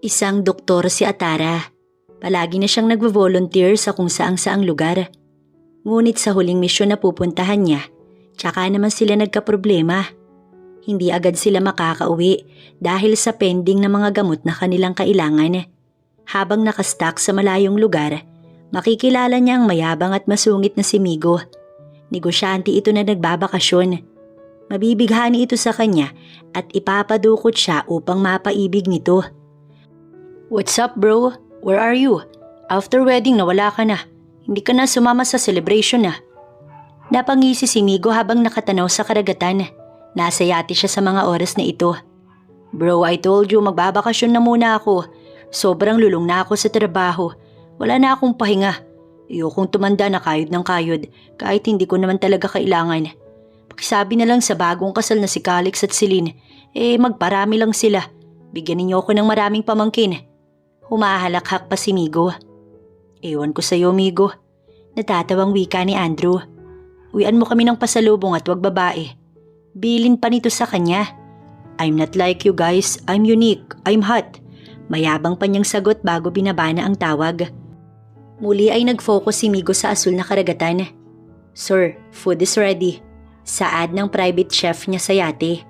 Isang doktor si Atara. Palagi na siyang nagvo-volunteer sa kung saang-saang lugar. Ngunit sa huling misyon na pupuntahan niya, tsaka naman sila nagkaproblema. Hindi agad sila makakauwi dahil sa pending na mga gamot na kanilang kailangan. Habang nakastock sa malayong lugar, makikilala niya ang mayabang at masungit na si Migo. Negosyante ito na nagbabakasyon. Mabibighani ito sa kanya at ipapadukot siya upang mapaibig nito. "What's up, bro? Where are you? After wedding nawala ka na. Hindi ka na sumama sa celebration na." Napangisi si Migo habang nakatanaw sa karagatan. Nasa yate siya sa mga oras na ito. "Bro, I told you magbabakasyon na muna ako. Sobrang lulong na ako sa trabaho. Wala na akong pahinga. Ayokong tumanda na kayod ng kayod kahit hindi ko naman talaga kailangan. Pakisabi na lang sa bagong kasal na si Calix at si Lynn. Magparami lang sila. Bigyan ninyo ako ng maraming pamangkin." Humahalakhak pa si Migo. "Ewan ko sa'yo, Migo." Natatawang wika ni Andrew. "Uwian mo kami ng pasalubong at wag babae." Bilin pa nito sa kanya. "I'm not like you guys. I'm unique. I'm hot." Mayabang pa niyang sagot bago binabana ang tawag. Muli ay nag-focus si Migo sa asul na karagatan. "Sir, food is ready." Saad ng private chef niya sa yate.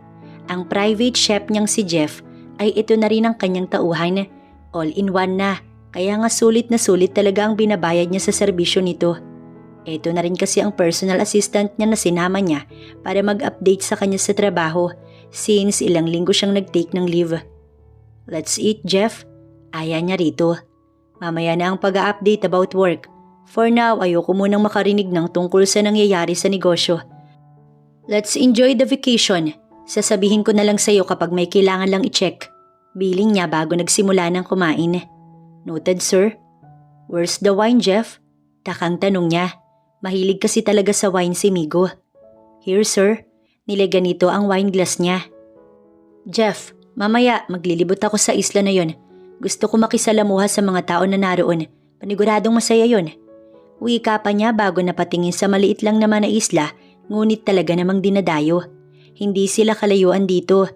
Ang private chef niyang si Jeff ay ito na rin ang kanyang tauhan. All-in-one na, kaya nga sulit na sulit talaga ang binabayad niya sa serbisyo nito. Ito na rin kasi ang personal assistant niya na sinama niya para mag-update sa kanya sa trabaho since ilang linggo siyang nag-take ng leave. "Let's eat, Jeff." Aya niya rito. "Mamaya na ang pag-update about work. For now, ayoko munang makarinig ng tungkol sa nangyayari sa negosyo. Let's enjoy the vacation. Sasabihin ko na lang sa'yo kapag may kailangan lang i-check." Biling niya bago nagsimula ng kumain. "Noted, sir." "Where's the wine, Jeff?" Takang tanong niya. Mahilig kasi talaga sa wine si Migo. "Here, sir." Nilagyan nito ang wine glass niya. "Jeff, mamaya maglilibot ako sa isla na yon. Gusto ko makisalamuha sa mga tao na naroon. Paniguradong masaya yon." Wika pa niya bago napatingin sa maliit lang naman na isla, ngunit talaga namang dinadayo. Hindi sila kalayuan dito.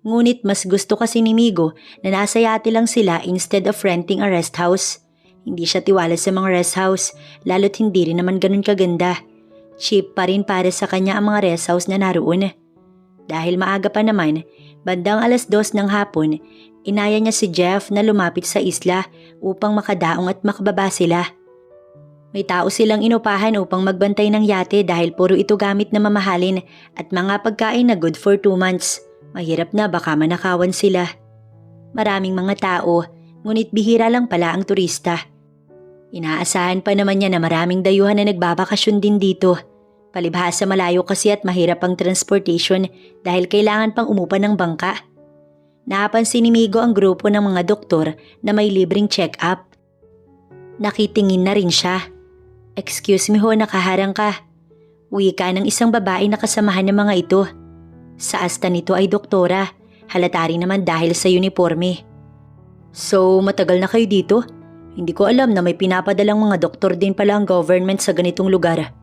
Ngunit mas gusto kasi ni Migo na nasa yate lang sila instead of renting a rest house. Hindi siya tiwala sa mga rest house, lalo't hindi rin naman ganun kaganda. Cheap pa rin para sa kanya ang mga rest house na naroon. Dahil maaga pa naman, bandang 2:00 ng hapon, inaya niya si Jeff na lumapit sa isla upang makadaong at makababa sila. May tao silang inupahan upang magbantay ng yate dahil puro ito gamit na mamahalin at mga pagkain na good for 2 months. Mahirap na baka manakawan sila. Maraming mga tao, ngunit bihira lang pala ang turista. Inaasahan pa naman niya na maraming dayuhan na nagbabakasyon din dito. Palibhasa malayo kasi at mahirap ang transportation dahil kailangan pang umupa ng bangka. Napansin ni Migo ang grupo ng mga doktor na may libreng check-up. Nakitingin na rin siya. "Excuse me ho, nakaharang ka." Wika ng isang babae na kasamahan ng mga ito. Sa asta nito ay doktora, halata rin naman dahil sa uniforme. "So, matagal na kayo dito? Hindi ko alam na may pinapadalang mga doktor din pala ang government sa ganitong lugar."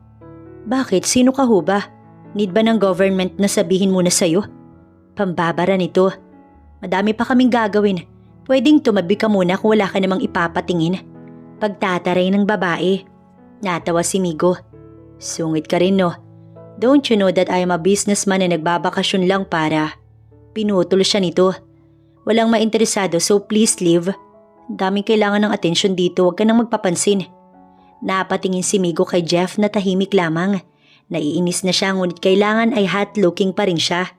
"Bakit? Sino ka ho ba? Need ba ng government na sabihin muna sa'yo?" Pambabara nito. "Madami pa kaming gagawin. Pwedeng tumabi ka muna kung wala ka namang ipapatingin." Pagtataray ng babae. Natawa si Migo. "Sungit ka rin, no? Don't you know that I am a businessman na nagbabakasyon lang para..." Pinutol siya nito. "Walang mainteresado so please leave. Daming kailangan ng atensyon dito, huwag ka nang magpapansin." Napatingin si Migo kay Jeff na tahimik lamang. Naiinis na siya ngunit kailangan ay hot looking pa rin siya.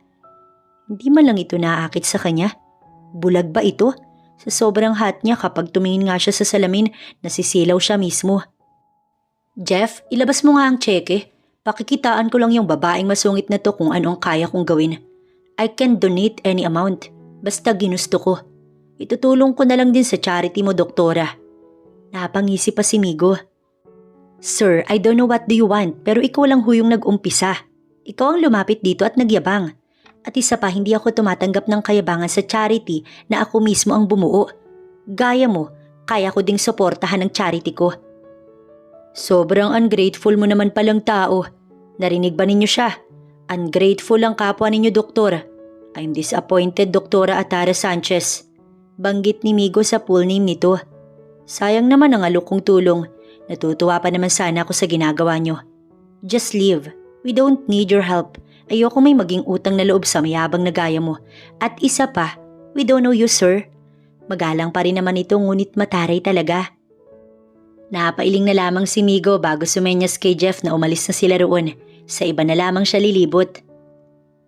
Hindi man lang ito naaakit sa kanya. Bulag ba ito? Sa sobrang hot niya kapag tumingin nga siya sa salamin, nasisilaw siya mismo. "Jeff, ilabas mo nga ang tseke. Pakikitaan ko lang yung babaeng masungit na to kung ano ang kaya kong gawin. I can donate any amount. Basta ginusto ko. Itutulong ko na lang din sa charity mo, doktora." Napangisi pa si Migo. "Sir, I don't know what do you want pero ikaw lang huyong nag-umpisa. Ikaw ang lumapit dito at nagyabang. At isa pa, hindi ako tumatanggap ng kayabangan sa charity na ako mismo ang bumuo. Gaya mo, kaya ko ding suportahan ang charity ko." "Sobrang ungrateful mo naman palang tao. Narinig ba ninyo siya? Ungrateful ang kapwa ninyo, doktor. I'm disappointed, Doktora Atara Sanchez." Banggit ni Migo sa full name nito. Sayang naman ang alok kong tulong. Natutuwa pa naman sana ako sa ginagawa nyo. Just leave. We don't need your help. Ayoko may maging utang na loob sa mayabang na gaya mo. At isa pa, we don't know you, sir. Magalang pa rin naman ito ngunit mataray talaga. Napailing na lamang si Migo bago sumenyas kay Jeff na umalis na sila roon. Sa iba na lamang siya lilibot.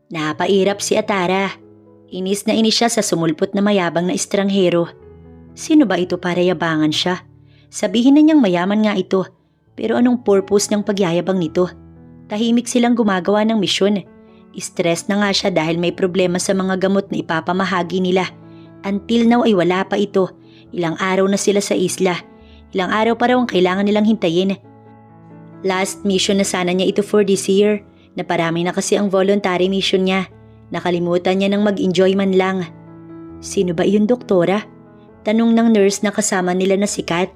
Napairap si Atara. Inis na inis siya sa sumulpot na mayabang na estranghero. Sino ba ito para yabangan siya? Sabihin na niyang mayaman nga ito. Pero anong purpose ng pagyayabang nito? Tahimik silang gumagawa ng misyon. Stress na nga siya dahil may problema sa mga gamot na ipapamahagi nila. Until now ay wala pa ito. Ilang araw na sila sa isla. Ilang araw pa raw ang kailangan nilang hintayin. Last mission na sana niya ito for this year. Naparami na kasi ang voluntary mission niya. Nakalimutan niya ng mag-enjoy man lang. Sino ba iyon, doktora? Tanong ng nurse na kasama nila na si Kat.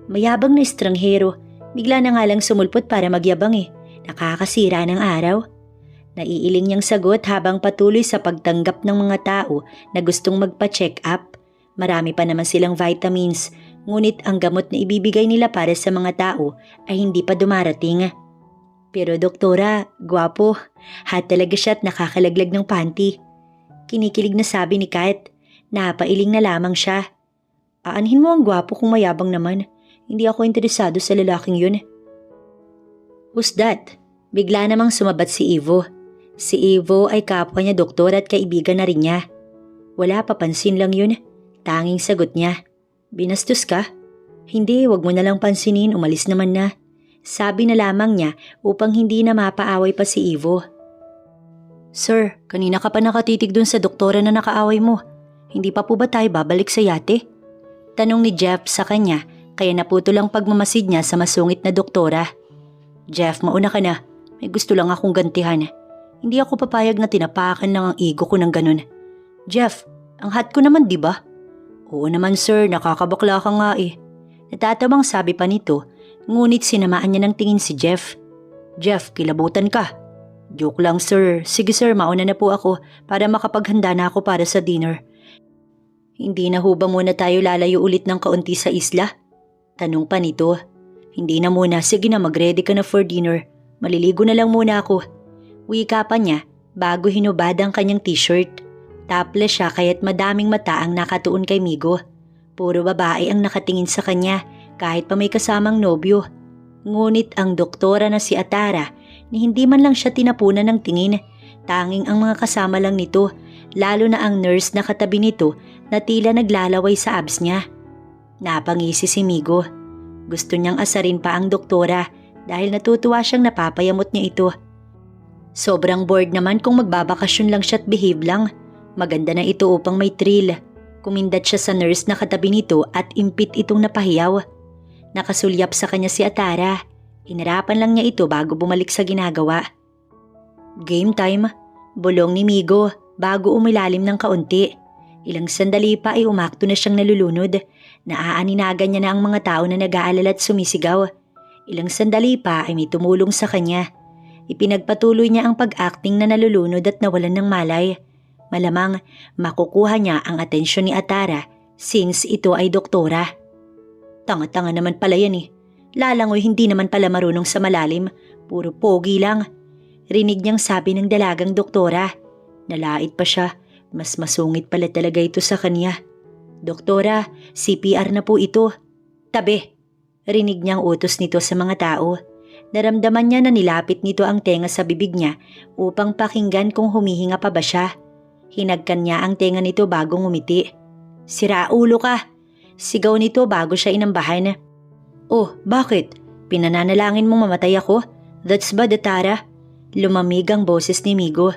Mayabang na estranghero. Bigla na nga lang sumulpot para magyabang eh. Nakakasira ng araw. Naiiling niyang sagot habang patuloy sa pagtanggap ng mga tao na gustong magpa-check up. Marami pa naman silang vitamins, ngunit ang gamot na ibibigay nila para sa mga tao ay hindi pa dumarating. Pero doktora, gwapo, hot talaga siya at nakakalaglag ng panty. Kinikilig na sabi ni Kat. Napailing na lamang siya. Aanhin mo ang gwapo kung mayabang naman. Hindi ako interesado sa lalaking yun. Who's that? Bigla namang sumabat si Ivo. Si Ivo ay kapwa niya doktor at kaibigan na rin niya. Wala, papansin lang yun. Tanging sagot niya. Binastos ka? Hindi, wag mo na lang pansinin, umalis naman na. Sabi na lamang niya upang hindi na mapaaway pa si Ivo. Sir, kanina ka pa nakatitig dun sa doktora na nakaaway mo. Hindi pa po ba tayo babalik sa yate? Tanong ni Jeff sa kanya kaya naputo lang pagmamasid niya sa masungit na doktora. Jeff, mauna ka na. May gusto lang akong gantihan. Hindi ako papayag na tinapakan lang ang ego ko ng ganun. Jeff, ang hot ko naman di ba? Oo naman sir, nakakabakla ka nga eh. Natatabang sabi pa nito, ngunit sinamaan niya ng tingin si Jeff. Jeff, kilabutan ka. Joke lang sir. Sige sir, mauna na po ako para makapaghanda na ako para sa dinner. Hindi na ho ba muna tayo lalayo ulit ng kaunti sa isla? Tanong pa nito. Hindi na muna, sige na mag-ready ka na for dinner. Maliligo na lang muna ako. Wika pa niya bago hinubad ang kanyang t-shirt. Topless siya kaya't madaming mata ang nakatuon kay Migo. Puro babae ang nakatingin sa kanya kahit pa may kasamang nobyo. Ngunit ang doktora na si Atara ni hindi man lang siya tinapunan ng tingin. Tanging ang mga kasama lang nito, lalo na ang nurse na katabi nito na tila naglalaway sa abs niya. Napangisi si Migo. Gusto niyang asarin pa ang doktora dahil natutuwa siyang napapayamot niya ito. Sobrang bored naman kung magbabakasyon lang siya at behave lang. Maganda na ito upang may thrill. Kumindat siya sa nurse na katabi nito at impit itong napahiyaw. Nakasulyap sa kanya si Atara. Inarapan lang niya ito bago bumalik sa ginagawa. Game time, bulong ni Migo bago umilalim ng kaunti. Ilang sandali pa ay umakto na siyang nalulunod. Naaaninagan niya na ang mga tao na nag-aalala at sumisigaw. Ilang sandali pa ay may tumulong sa kanya. Ipinagpatuloy niya ang pag-acting na nalulunod at nawalan ng malay. Malamang makukuha niya ang atensyon ni Atara since ito ay doktora. Tanga-tanga naman pala yan eh. Lalangoy hindi naman pala marunong sa malalim. Puro pogi lang. Rinig niyang sabi ng dalagang doktora. Nalait pa siya. Mas masungit pala talaga ito sa kanya. Doktora, CPR na po ito. Tabi. Rinig niyang utos nito sa mga tao. Naramdaman niya na nilapit nito ang tenga sa bibig niya upang pakinggan kung humihinga pa ba siya. Hinagkan niya ang tenga nito bago ngumiti. Sira ulo ka. Sigaw nito bago siya inambahan. Oh, bakit? Pinananalangin mong mamatay ako? That's bad, Atara. Lumamig ang boses ni Migo.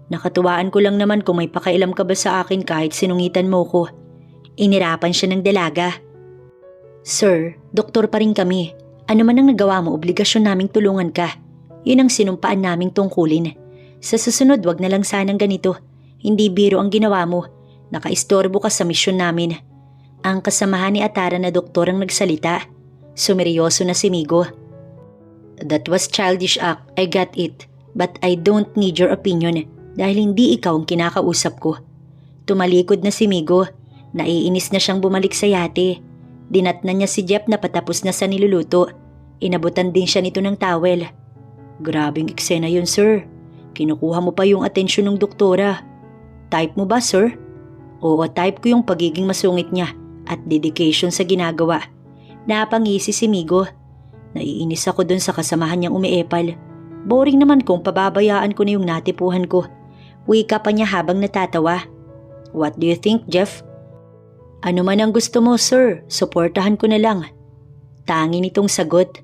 Nakatuwaan ko lang naman kung may pakailam ka ba sa akin kahit sinungitan mo ko. Inirapan siya ng dalaga. Sir, doktor pa rin kami. Ano man ang nagawa mo, obligasyon naming tulungan ka. Yun ang sinumpaan naming tungkulin. Sa susunod, wag na lang sanang ganito. Hindi biro ang ginawa mo. Nakaistorbo ka sa misyon namin. Ang kasamahan ni Atara na doktor ang nagsalita. Sumeryoso na si Migo. That was childish act, I got it. But I don't need your opinion dahil hindi ikaw ang kinakausap ko. Tumalikod na si Migo. Naiinis na siyang bumalik sa yate. Dinatnan niya si Jeff na patapos na sa niluluto. Inabutan din siya nito ng towel. Grabing eksena yun, sir. Kinukuha mo pa yung atensyon ng doktora. Type mo ba, sir? Oo, type ko yung pagiging masungit niya at dedication sa ginagawa. Napangisi si Migo. Naiinis ako dun sa kasamahan niyang umiepal. Boring naman kung pababayaan ko na yung natipuhan ko. Wika pa niya habang natatawa. What do you think, Jeff? Ano man ang gusto mo, sir. Suportahan ko na lang. Tangi nitong sagot.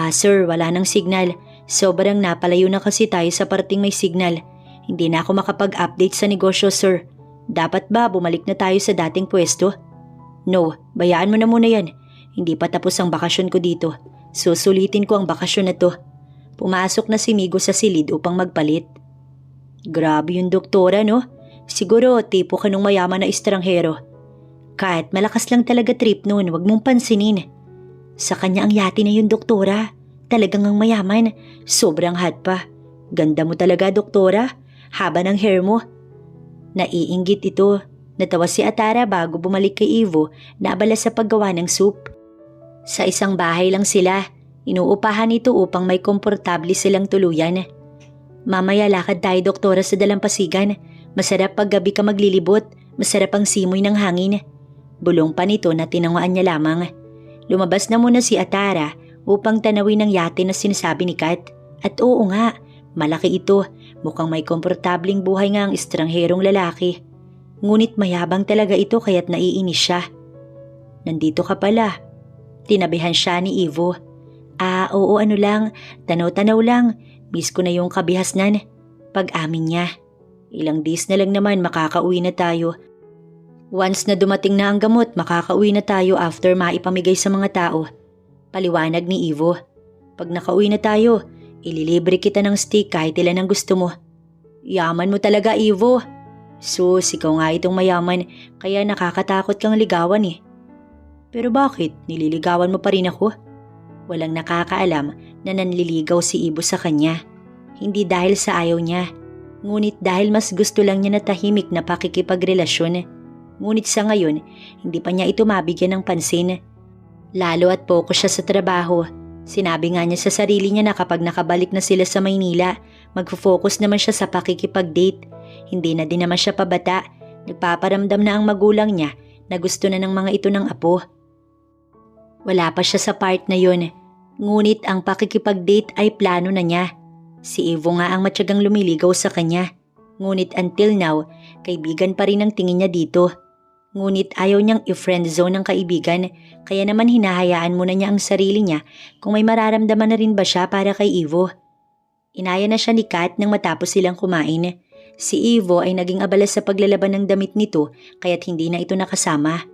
Sir, wala nang signal. Sobrang napalayo na kasi tayo sa parting may signal. Hindi na ako makapag-update sa negosyo, sir. Dapat ba bumalik na tayo sa dating pwesto? No, bayaan mo na muna yan. Hindi pa tapos ang bakasyon ko dito. Susulitin ko ang bakasyon na to. Pumasok na si Migo sa silid upang magpalit. Grabe yung doktora, no? Siguro tipo ka nung mayaman na estranghero. Kat, malakas lang talaga trip noon, wag mong pansinin. Sa kanya ang yati na yung doktora. Talagang ang mayaman. Sobrang hot pa. Ganda mo talaga, doktora. Haba ng hair mo. Naiinggit ito. Natawa si Atara bago bumalik kay Ivo na abala sa paggawa ng soup. Sa isang bahay lang sila. Inuupahan ito upang may komportable silang tuluyan. Mamaya lakad tayo, doktora, sa dalampasigan. Masarap pag gabi ka maglilibot. Masarap ang simoy ng hangin. Bulong pa nito na tinanguan niya lamang. Lumabas na muna si Atara upang tanawin ang yate na sinasabi ni Kat. At oo nga, malaki ito. Mukhang may komportabling buhay nga ang estrangherong lalaki. Ngunit mayabang talaga ito kaya't naiinis siya. Nandito ka pala. Tinabihan siya ni Ivo. Oo, ano lang, tanaw-tanaw lang. Miss ko na yung kabihasnan. Pag-amin niya. Ilang days na lang naman makakauwi na tayo. Once na dumating na ang gamot, makakauwi na tayo after maipamigay sa mga tao. Paliwanag ni Ivo. Pag nakauwi na tayo, ililibre kita ng steak kahit ilan ang gusto mo. Yaman mo talaga, Ivo. Sus, ikaw nga itong mayaman, kaya nakakatakot kang ligawan eh. Pero bakit? Nililigawan mo pa rin ako? Walang nakakaalam na nanliligaw si Ivo sa kanya. Hindi dahil sa ayaw niya. Ngunit dahil mas gusto lang niya na tahimik na pakikipagrelasyon. Ngunit sa ngayon, hindi pa niya ito mabigyan ng pansin. Lalo at focus siya sa trabaho. Sinabi nga niya sa sarili niya na kapag nakabalik na sila sa Maynila, magfo-focus naman siya sa pakikipag-date. Hindi na din naman siya pabata. Nagpaparamdam na ang magulang niya na gusto na ng mga ito ng apo. Wala pa siya sa part na yun. Ngunit ang pakikipag-date ay plano na niya. Si Ivo nga ang matyagang lumiligaw sa kanya. Ngunit until now, kaibigan pa rin ang tingin niya dito. Ngunit ayaw niyang i-friend zone ng kaibigan, kaya naman hinahayaan muna niya ang sarili niya kung may mararamdaman na rin ba siya para kay Ivo. Inaya na siya ni Kat nang matapos silang kumain. Si Ivo ay naging abala sa paglalaban ng damit nito kaya't hindi na ito nakasama.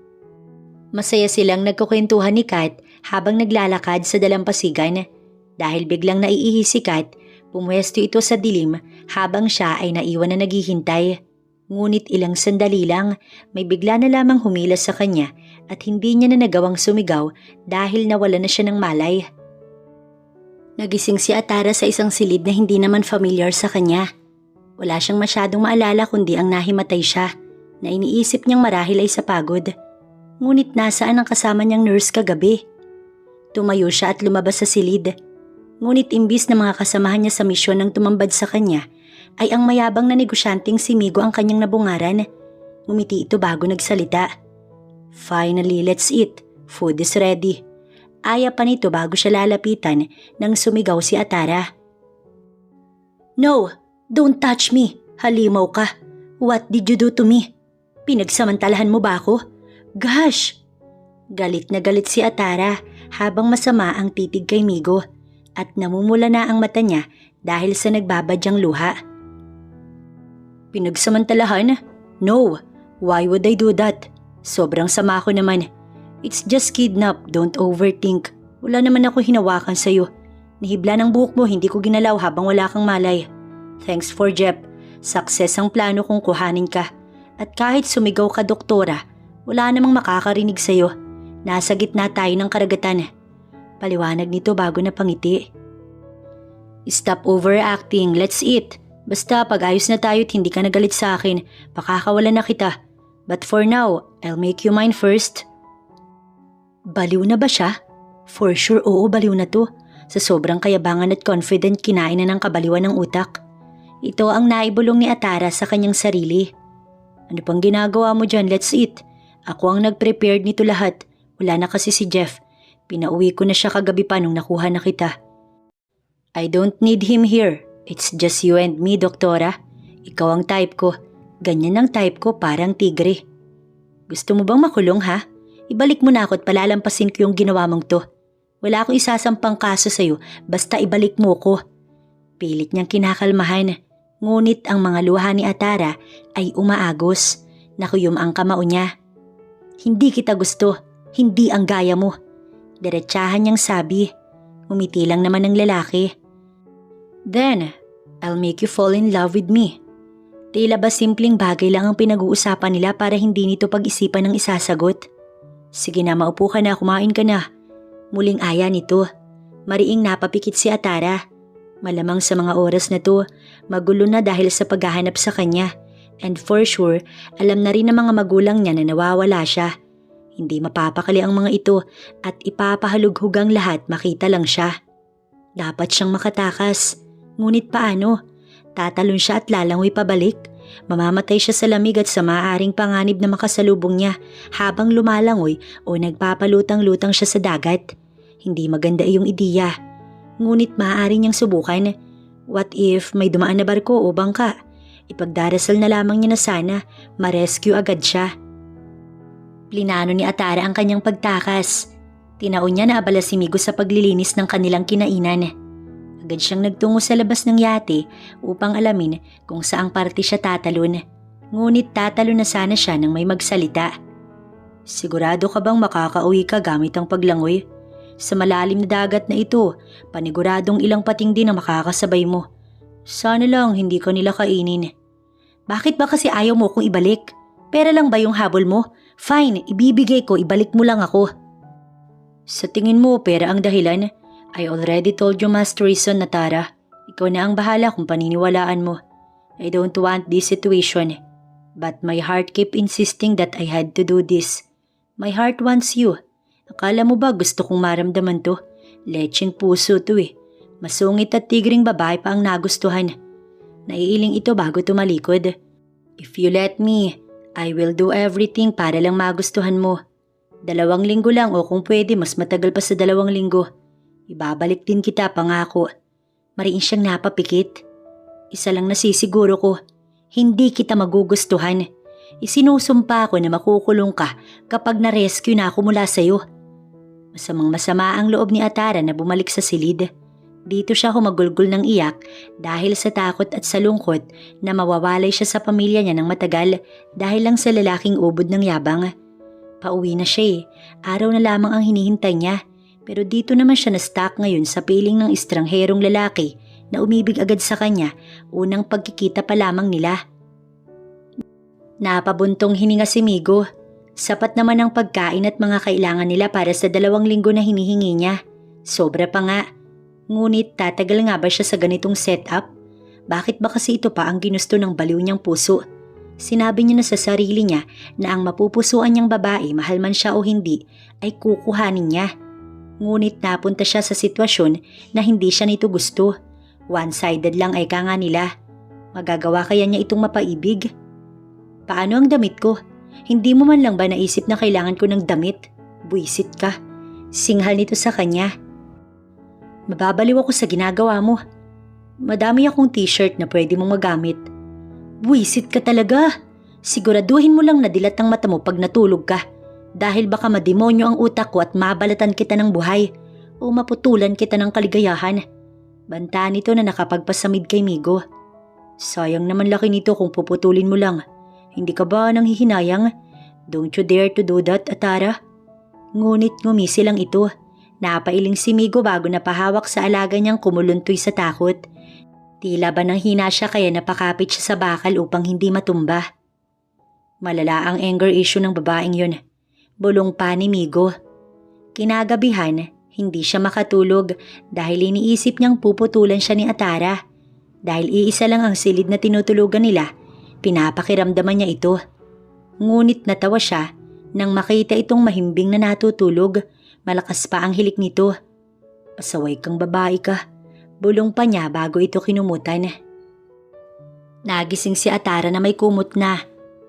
Masaya silang nagkukwentuhan ni Kat habang naglalakad sa dalampasigan. Dahil biglang naiihi si Kat, pumwesto ito sa dilim habang siya ay naiwan na naghihintay. Ngunit ilang sandali lang, may bigla na lamang humilas sa kanya at hindi niya na nagawang sumigaw dahil nawala na siya ng malay. Nagising si Atara sa isang silid na hindi naman familiar sa kanya. Wala siyang masyadong maalala kundi ang nahimatay siya na iniisip niyang marahil ay sa pagod. Ngunit nasaan ang kasama niyang nurse kagabi? Tumayo siya at lumabas sa silid. Ngunit imbis na mga kasamahan niya sa misyon ng tumambad sa kanya, ay ang mayabang na negosyanteng si Migo ang kanyang nabungaran. Ngumiti ito bago nagsalita. Finally, let's eat. Food is ready. Aya pa nito bago siya lalapitan nang sumigaw si Atara. No, don't touch me. Halimaw ka. What did you do to me? Pinagsamantalahan mo ba ako? Gosh! Galit na galit si Atara habang masama ang titig kay Migo at namumula na ang mata niya dahil sa nagbabadyang luha. Pinagsamantalahan? No, why would I do that? Sobrang sama ko naman. It's just kidnap, don't overthink. Wala naman ako hinawakan sa'yo. Nahibla ng buhok mo, hindi ko ginalaw habang wala kang malay. Thanks for Jep. Success ang plano kong kuhanin ka. At kahit sumigaw ka, doktora, wala namang makakarinig sa'yo. Nasa gitna tayo ng karagatan. Paliwanag nito bago napangiti. Stop overacting, let's eat. Basta pag ayos na tayo't hindi ka nagalit sa akin, pakakawalan na kita. But for now, I'll make you mine first. Baliw na ba siya? For sure, oo, baliw na to. Sa sobrang kayabangan at confident, kinain na ng kabaliwan ng utak. Ito ang naibulong ni Atara sa kanyang sarili. Ano pang ginagawa mo dyan? Let's eat. Ako ang nag-prepared nito lahat. Wala na kasi si Jeff. Pinauwi ko na siya kagabi pa nung nakuha na kita. I don't need him here. It's just you and me, Doktora. Ikaw ang type ko. Ganyan ang type ko, parang tigre. Gusto mo bang makulong ha? Ibalik mo na ako at palalampasin ko yung ginawa mong to. Wala akong isasampang kaso sa'yo, basta ibalik mo ko. Pilit niyang kinakalmahan. Ngunit ang mga luha ni Atara ay umaagos. Nakuyom ang kamao niya. Hindi kita gusto. Hindi ang gaya mo. Diretsahan niyang sabi. Umiti lang naman ng lalaki. Then, I'll make you fall in love with me. Tila ba simpleng bagay lang ang pinag-uusapan nila para hindi nito pag-isipan ng isasagot? Sige na, maupo ka na, kumain ka na. Muling aya nito. Mariing napapikit si Atara. Malamang sa mga oras na to, magulo na dahil sa paghahanap sa kanya. And for sure, alam na rin ng mga magulang niya na nawawala siya. Hindi mapapakali ang mga ito at ipapahalughug ang lahat makita lang siya. Dapat siyang makatakas. Ngunit paano? Tatalon siya at lalangoy pabalik. Mamamatay siya sa lamig at sa maaaring panganib na makasalubong niya habang lumalangoy o nagpapalutang-lutang siya sa dagat. Hindi maganda iyong ideya. Ngunit maaari niyang subukan. What if may dumaan na barko o bangka? Ipagdarasal na lamang niya na sana ma-rescue agad siya. Plinano ni Atara ang kanyang pagtakas. Tinaon niya na abala si Migo sa paglilinis ng kanilang kinainan. Agad siyang nagtungo sa labas ng yate upang alamin kung saang parte siya tatalon. Ngunit tatalon na sana siya nang may magsalita. Sigurado ka bang makakauwi ka gamit ang paglangoy? Sa malalim na dagat na ito, paniguradong ilang pating din ang makakasabay mo. Sana lang hindi ka nila kainin. Bakit ba kasi ayaw mo kong ibalik? Pera lang ba yung habol mo? Fine, ibibigay ko, ibalik mo lang ako. Sa tingin mo, pera ang dahilan? I already told you Master Reason, Natara. Ikaw na ang bahala kung paniniwalaan mo. I don't want this situation. But my heart keep insisting that I had to do this. My heart wants you. Akala mo ba gusto kong maramdaman to? Lecheng puso to eh. Masungit at tigring babae pa ang nagustuhan. Naiiling ito bago tumalikod. If you let me, I will do everything para lang magustuhan mo. 2 linggo lang o kung pwede mas matagal pa sa 2 linggo. Ibabalik din kita, pangako. Mariin siyang napapikit. Isa lang nasisiguro ko, hindi kita magugustuhan. Isinusumpa ko na makukulong ka kapag na-rescue na ako mula sa'yo. Masamang masama ang loob ni Atara na bumalik sa silid. Dito siya humagulgol ng iyak dahil sa takot at sa lungkot na mawawalay siya sa pamilya niya ng matagal dahil lang sa lalaking ubod ng yabang. Pauwi na siya eh. Araw na lamang ang hinihintay niya. Pero dito naman siya na-stuck ngayon sa piling ng estrangherong lalaki na umibig agad sa kanya unang pagkikita pa lamang nila. Napabuntong hininga si Migo. Sapat naman ang pagkain at mga kailangan nila para sa 2 linggo na hinihingi niya. Sobra pa nga. Ngunit tatagal nga ba siya sa ganitong setup? Bakit ba kasi ito pa ang ginusto ng baliw niyang puso? Sinabi niya na sa sarili niya na ang mapupusuan niyang babae, mahal man siya o hindi, ay kukuhanin niya. Ngunit napunta siya sa sitwasyon na hindi siya nito gusto. One-sided lang ay ka nga nila. Magagawa kaya niya itong mapaibig? Paano ang damit ko? Hindi mo man lang ba naisip na kailangan ko ng damit? Buisit ka. Singhal nito sa kanya. Mababaliw ako sa ginagawa mo. Madami akong t-shirt na pwede mong magamit. Buisit ka talaga. Siguraduhin mo lang na dilat ang mata mo pag natulog ka. Dahil baka mademonyo ang utak ko at mabalatan kita ng buhay o maputulan kita ng kaligayahan. Banta nito na nakapagpasamid kay Migo. Sayang naman laki nito kung puputulin mo lang. Hindi ka ba nanghihinayang? Don't you dare to do that, Atara. Ngunit ngumisi lang ito. Napailing si Migo bago napahawak sa alaga niyang kumuluntoy sa takot. Tila ba nang hina siya kaya napakapit siya sa bakal upang hindi matumba. Malala ang anger issue ng babaeng yun. Bulong pa ni Migo. Kinagabihan, hindi siya makatulog dahil iniisip niyang puputulan siya ni Atara. Dahil iisa lang ang silid na tinutulugan nila, pinapakiramdaman niya ito. Ngunit natawa siya nang makita itong mahimbing na natutulog. Malakas pa ang hilik nito. Pasaway kang babae ka. Bulong pa niya bago ito kinumutan. Nagising si Atara na may kumot na.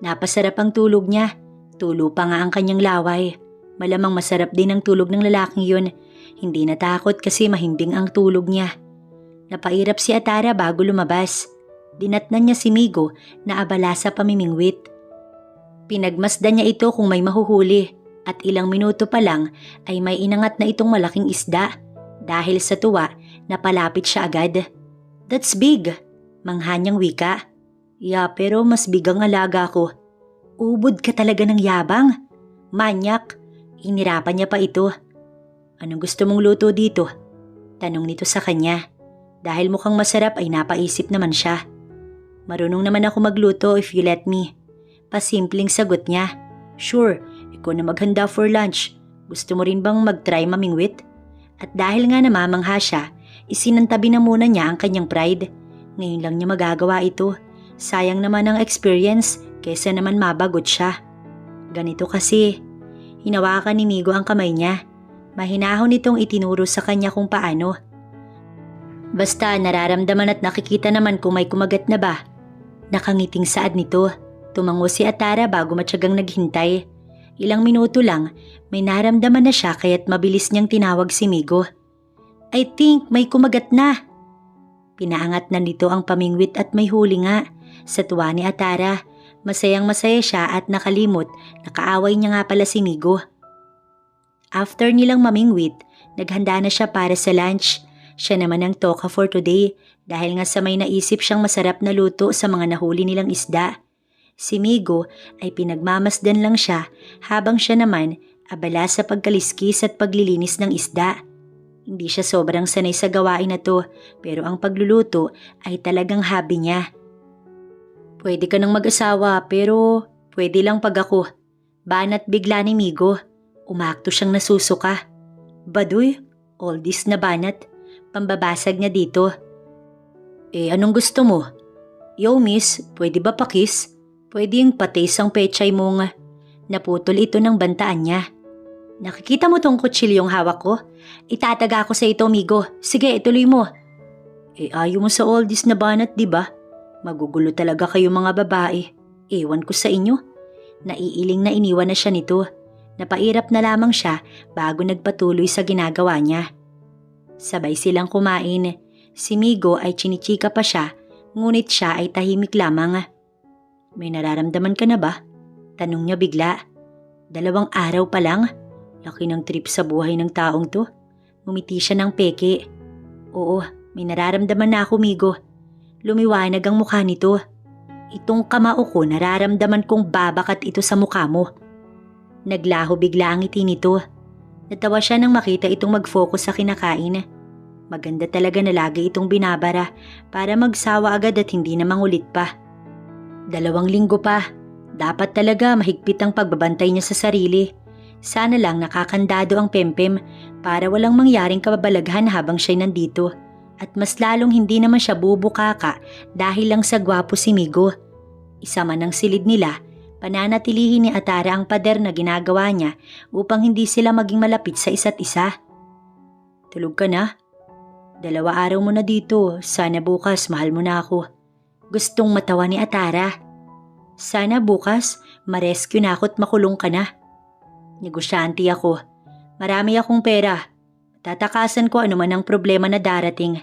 Napasarap ang tulog niya. Tulo pa nga ang kanyang laway. Malamang masarap din ang tulog ng lalaking yun. Hindi natakot kasi mahimbing ang tulog niya. Napairap si Atara bago lumabas. Dinatnan niya si Migo na abala sa pamimingwit. Pinagmasdan niya ito kung may mahuhuli at ilang minuto pa lang ay may inangat na itong malaking isda. Dahil sa tuwa, napalapit siya agad. "That's big," manghanyang wika. "Yeah, pero mas bigang alaga ko." "Ubod ka talaga ng yabang. Manyak." Inirapan niya pa ito. "Anong gusto mong luto dito?" Tanong nito sa kanya. Dahil mukhang masarap ay napaisip naman siya. "Marunong naman ako magluto if you let me." Pasimpleng sagot niya. "Sure, ikaw na maghanda for lunch. Gusto mo rin bang mag-try mamingwit?" At dahil nga namamangha siya, isinantabi na muna niya ang kanyang pride. Ngayon lang niya magagawa ito. Sayang naman ang experience kaysa naman mabagot siya. Ganito kasi. Hinawakan ni Migo ang kamay niya. Mahinahon itong itinuro sa kanya kung paano. Basta nararamdaman at nakikita naman kung may kumagat na ba. Nakangiting saad nito. Tumango si Atara bago matyagang naghintay. Ilang minuto lang, may naramdaman na siya kaya't mabilis niyang tinawag si Migo. "I think may kumagat na." Pinaangat na nito ang pamingwit at may huli nga. Sa tuwa ni Atara, masayang masaya siya at nakalimot, nakaaway niya nga pala si Migo. After nilang mamingwit, naghanda na siya para sa lunch. Siya naman ang toka for today dahil nga sa may naisip siyang masarap na luto sa mga nahuli nilang isda. Si Migo ay pinagmamasdan lang siya habang siya naman abala sa pagkaliskis at paglilinis ng isda. Hindi siya sobrang sanay sa gawain na to pero ang pagluluto ay talagang hobby niya. "Pwede ka nang mag-asawa pero pwede lang pag ako." Banat bigla ni Migo. Umakto siyang nasusuka. "Baduy, all this na banat." Pambabasag niya dito. Anong gusto mo?" "Yo miss, pwede ba pakis? Pwede yung patis ang pechay mo nga." Naputol ito ng bantaan niya. "Nakikita mo tong kutsilyong hawak ko? Itataga ko sa ito, Migo. Sige, ituloy mo." Ayaw mo sa all this na banat, di ba? Magugulo talaga kayo mga babae. Ewan ko sa inyo." Naiiling na iniwan na siya nito. Napairap na lamang siya bago nagpatuloy sa ginagawa niya. Sabay silang kumain. Si Migo ay chinichika pa siya, ngunit siya ay tahimik lamang. "May nararamdaman ka na ba?" Tanong niya bigla. 2 araw pa lang? Laki ng trip sa buhay ng taong to. Ngumiti siya ng peke. "Oo, may nararamdaman na ako, Migo." Lumiwanag ang mukha nito. "Itong kamao ko nararamdaman kong babakat ito sa mukha mo." Naglaho bigla ang ngiti nito. Natawa siya nang makita itong mag-focus sa kinakain. Maganda talaga na lagi itong binabara para magsawa agad at hindi na mangulit pa. 2 linggo pa. Dapat talaga mahigpit ang pagbabantay niya sa sarili. Sana lang nakakandado ang pempem para walang mangyaring kababalaghan habang siya'y nandito. At mas lalong hindi naman siya bubukaka dahil lang sa gwapo si Migo. Isa man ang silid nila, pananatilihin ni Atara ang pader na ginagawa niya upang hindi sila maging malapit sa isa't isa. "Tulog ka na? 2 araw mo na dito. Sana bukas mahal mo na ako." Gustong matawa ni Atara. "Sana bukas ma-rescue na ako at makulong ka na." "Negosyante ako. Marami akong pera. Tatakasan ko anuman ang problema na darating."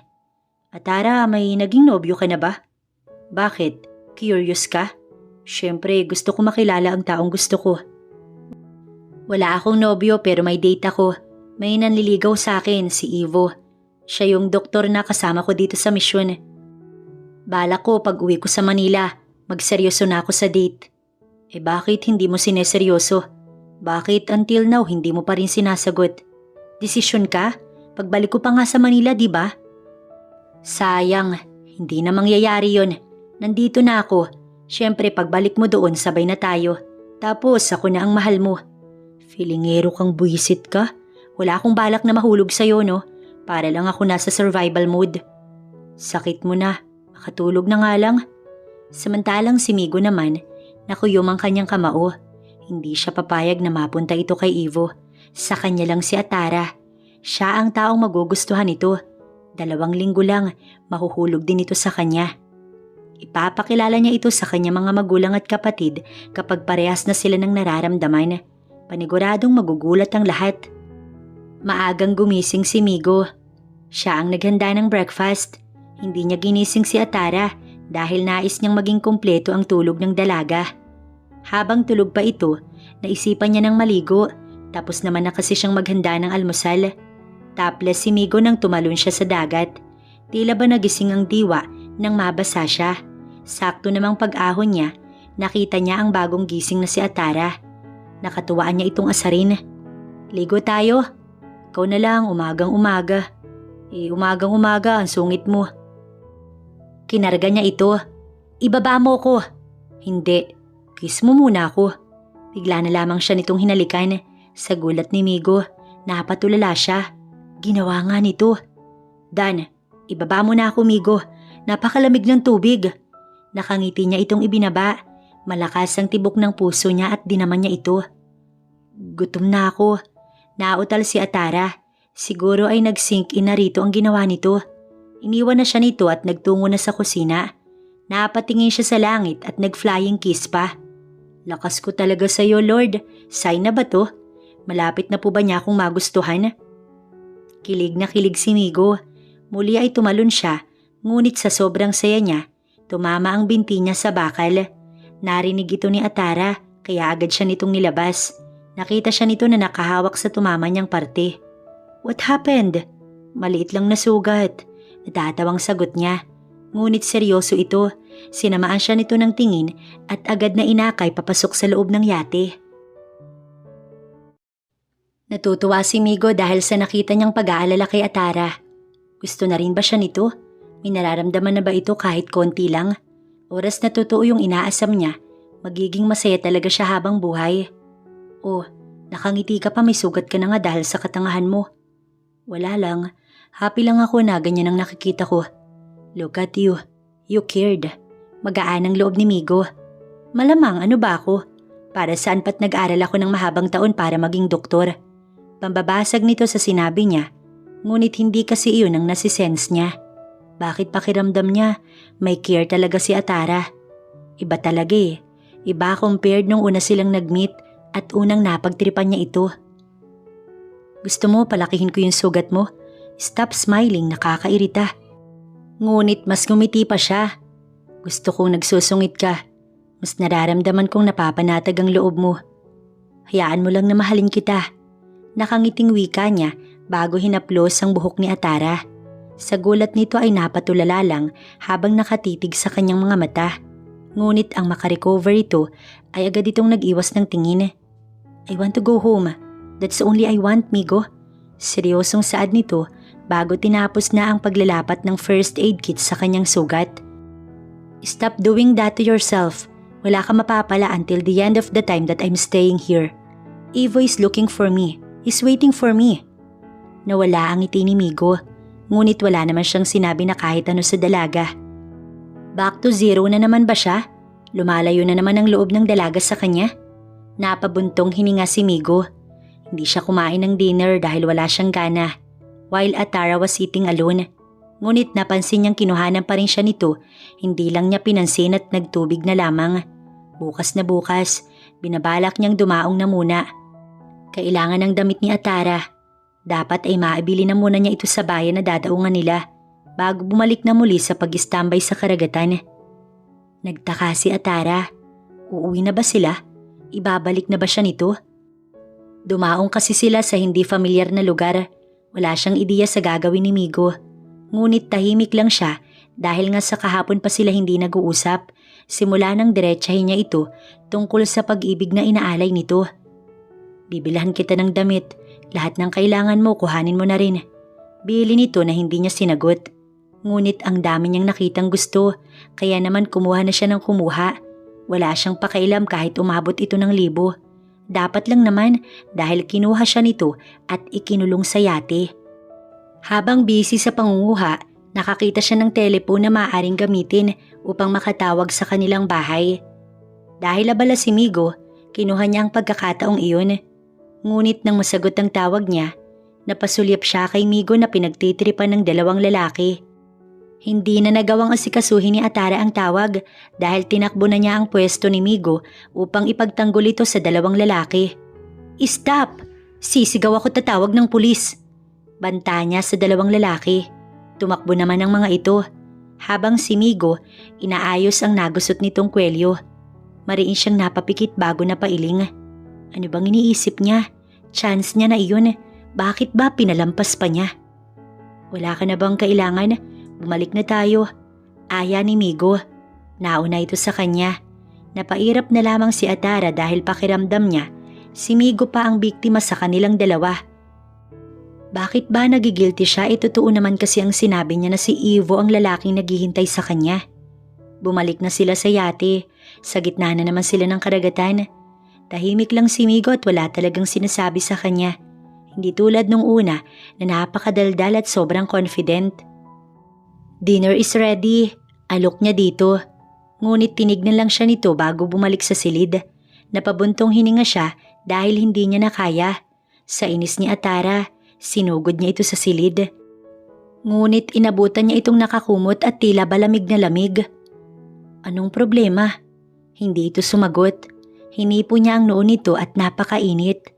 "Atara, may naging nobyo ka na ba?" "Bakit? Curious ka?" "Siyempre, gusto ko makilala ang taong gusto ko." "Wala akong nobyo pero may date ako. May nanliligaw sa akin, si Ivo. Siya yung doktor na kasama ko dito sa misyon. Balak ko pag uwi ko sa Manila, magseryoso na ako sa date." Bakit hindi mo sineseryoso? Bakit until now hindi mo pa rin sinasagot? Desisyon ka? Pagbalik ko pa nga sa Manila, di ba? Sayang, hindi na mangyayari yon. Nandito na ako. Siyempre pagbalik mo doon sabay na tayo. Tapos ako na ang mahal mo. Filingero kang buwisit ka. Wala akong balak na mahulog sa'yo, no? Para lang ako nasa survival mode. Sakit mo na. Makatulog na nga lang. Samantalang si Migo naman, Nakuyom ang kanyang kamao. Hindi siya papayag na mapunta ito kay Ivo. Sa kanya lang si Atara. Siya ang taong magugustuhan ito. 2 linggo lang, mahuhulog din ito sa kanya. Ipapakilala niya ito sa kanya mga magulang at kapatid kapag parehas na sila ng nararamdaman. Paniguradong magugulat ang lahat. Maagang gumising si Migo. Siya ang naghanda ng breakfast. Hindi niya ginising si Atara dahil nais niyang maging kumpleto ang tulog ng dalaga. Habang tulog pa ito, naisipan niya ng maligo, tapos naman na kasi siyang maghanda ng almusal. Taples si Migo nang tumalon siya sa dagat. Tila ba nagising ang diwa nang mabasa siya. Sakto namang pag-ahon niya, nakita niya ang bagong gising na si Atara. Nakatuwaan niya itong asarin. Ligo tayo. Ikaw na lang, umagang-umaga. Umagang-umaga, ang sungit mo. Kinarga niya ito. Ibaba mo ko. Hindi. Kiss mo muna ako. Bigla na lamang siya nitong hinalikan. Sa gulat ni Migo, napatulala siya. Ginawa nga nito. Dan, ibaba mo na ako, Migo. Napakalamig ng tubig. Nakangiti niya itong ibinaba. Malakas ang tibok ng puso niya at dinaman niya ito. Gutom na ako. Nautal si Atara. Siguro ay nag-sink in na rito ang ginawa nito. Iniwan na siya nito at nagtungo na sa kusina. Napatingin siya sa langit at nag-flying kiss pa. Lakas ko talaga sa iyo, Lord. Sign na ba to? Malapit na po ba niya akong magustuhan? Kilig na kilig si Migo. Muli ay tumalon siya, ngunit sa sobrang saya niya, tumama ang binti niya sa bakal. Narinig ito ni Atara, kaya agad siya nitong nilabas. Nakita siya nito na nakahawak sa tumama niyang parte. What happened? Maliit lang na sugat. Natatawang sagot niya. Ngunit seryoso ito. Sinamaan siya nito ng tingin at agad na inakay papasok sa loob ng yate. Natutuwa si Migo dahil sa nakita niyang pag-aalala kay Atara. Gusto na rin ba siya nito? May nararamdaman na ba ito kahit konti lang? Oras na totoo yung inaasam niya, magiging masaya talaga siya habang buhay. Oh, nakangiti ka pa, may sugat ka na nga dahil sa katangahan mo. Wala lang. Happy lang ako na ganyan ang nakikita ko. Look at you. You cared. Magaan ang loob ni Migo. Malamang ano ba ako? Para saan pa't nag-aral ako ng mahabang taon para maging doktor? Pambabasag nito sa sinabi niya. Ngunit hindi kasi iyon ang nasisense niya. Bakit pakiramdam niya? May care talaga si Atara. Iba talaga eh. Iba compared nung una silang nag-meet at unang napagtripan niya ito. Gusto mo palakihin ko yung sugat mo? Stop smiling, nakakairita. Ngunit mas ngumiti pa siya. Gusto kong nagsusungit ka. Mas nararamdaman kong napapanatag ang loob mo. Hayaan mo lang na mahalin kita. Nakangiting wika niya bago hinaplos ang buhok ni Atara. Sa gulat nito ay napatulala lang habang nakatitig sa kanyang mga mata. Ngunit ang makarecover ito ay agad itong nag-iwas ng tingin. I want to go home. That's only I want, Migo. Seryosong saad nito bago tinapos na ang paglalapat ng first aid kit sa kanyang sugat. Stop doing that to yourself. Wala ka mapapala until the end of the time that I'm staying here. Ivo is looking for me. He's waiting for me. Nawala ang ngiti ni Migo, ngunit wala naman siyang sinabi na kahit ano sa dalaga. Back to zero na naman ba siya? Lumalayo na naman ang loob ng dalaga sa kanya? Napabuntong hininga si Migo. Hindi siya kumain ng dinner dahil wala siyang gana. While Atara was sitting alone, ngunit napansin niyang kinuhanan pa rin siya nito, hindi lang niya pinansin at nagtubig na lamang. Bukas na bukas, binabalak niyang dumaong na muna. Kailangan ng damit ni Atara. Dapat ay maibili na muna niya ito sa bayan na dadaungan nila bago bumalik na muli sa pag-istambay sa karagatan. Nagtaka si Atara. Uuwi na ba sila? Ibabalik na ba siya nito? Dumaong kasi sila sa hindi familiar na lugar. Wala siyang ideya sa gagawin ni Migo. Ngunit tahimik lang siya dahil nga sa kahapon pa sila hindi nag-uusap. Simula nang diretsahin niya ito tungkol sa pag-ibig na inaalay nito. Bibilhan kita ng damit. Lahat ng kailangan mo kuhanin mo na rin. Bili nito na hindi niya sinagot. Ngunit ang dami niyang nakitang gusto, kaya naman kumuha na siya ng kumuha. Wala siyang pakailam kahit umabot ito ng 1,000. Dapat lang naman dahil kinuha siya nito at ikinulong sa yate. Habang busy sa pangunguha, nakakita siya ng telepon na maaaring gamitin upang makatawag sa kanilang bahay. Dahil abala si Migo, kinuha niya ang pagkakataong iyon. Ngunit nang masagot ang tawag niya, napasulyap siya kay Migo na pinagtitripan ng dalawang lalaki. Hindi na nagawang asikasuhin ni Atara ang tawag dahil tinakbo na niya ang pwesto ni Migo upang ipagtanggol ito sa dalawang lalaki. "Stop! Sisigaw ako tatawag ng pulis!" Banta niya sa dalawang lalaki. Tumakbo naman ang mga ito, habang si Migo inaayos ang nagusot nitong kwelyo. Mariin siyang napapikit bago na pailing. Ano bang iniisip niya? Chance niya na iyon. Bakit ba pinalampas pa niya? "Wala ka na bang kailangan? Bumalik na tayo." Aya ni Migo. Nauna ito sa kanya. Napairap na lamang si Atara dahil pakiramdam niya si Migo pa ang biktima sa kanilang dalawa. Bakit ba nagigilty siya? Totoo naman kasi ang sinabi niya na si Ivo ang lalaking naghihintay sa kanya. Bumalik na sila sa yate. Sa gitna na naman sila ng karagatan. Tahimik lang si Migo at wala talagang sinasabi sa kanya. Hindi tulad nung una na napakadaldal at sobrang confident. "Dinner is ready." Alok niya dito. Ngunit tinignan lang siya nito bago bumalik sa silid. Napabuntong hininga siya dahil hindi niya nakaya. Sa inis ni Atara, sinugod niya ito sa silid. Ngunit inabutan niya itong nakakumot at tila balamig na lamig. Anong problema? Hindi ito sumagot. Hinipo niya ang noo nito at napakainit.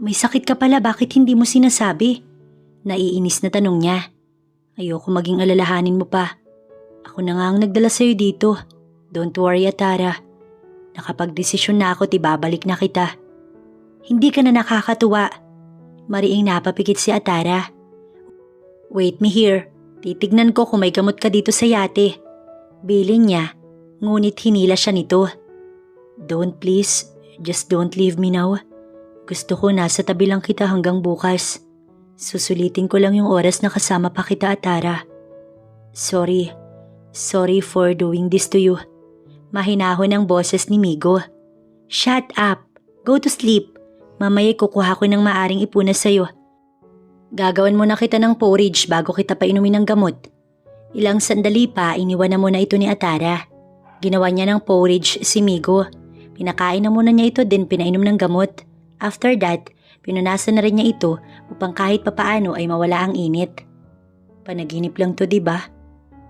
"May sakit ka pala, bakit hindi mo sinasabi?" Naiinis na tanong niya. "Ayoko maging alalahanin mo pa. Ako na nga ang nagdala sa'yo dito. Don't worry, Atara. Nakapagdesisyon na ako at ibabalik na kita." "Hindi ka na nakakatuwa." Mariing napapikit si Atara. "Wait me here. Titignan ko kung may gamot ka dito sa yate." Biling niya, ngunit hinila siya nito. "Don't please, just don't leave me now. Gusto ko nasa tabi lang kita hanggang bukas. Susulitin ko lang yung oras na kasama pa kita, Atara. Sorry for doing this to you." Mahinahon ang boses ni Migo. "Shut up! Go to sleep. Mamaya kukuha ko ng maaring ipunas sa'yo. Gagawan muna kita ng porridge bago kita painumin ng gamot." Ilang sandali pa, iniwan na muna ito ni Atara. Ginawa niya ng porridge si Migo. Pinakain na muna niya ito din pinainom ng gamot. After that, pinunasan na rin niya ito upang kahit papaano ay mawala ang init. Panaginip lang to, diba?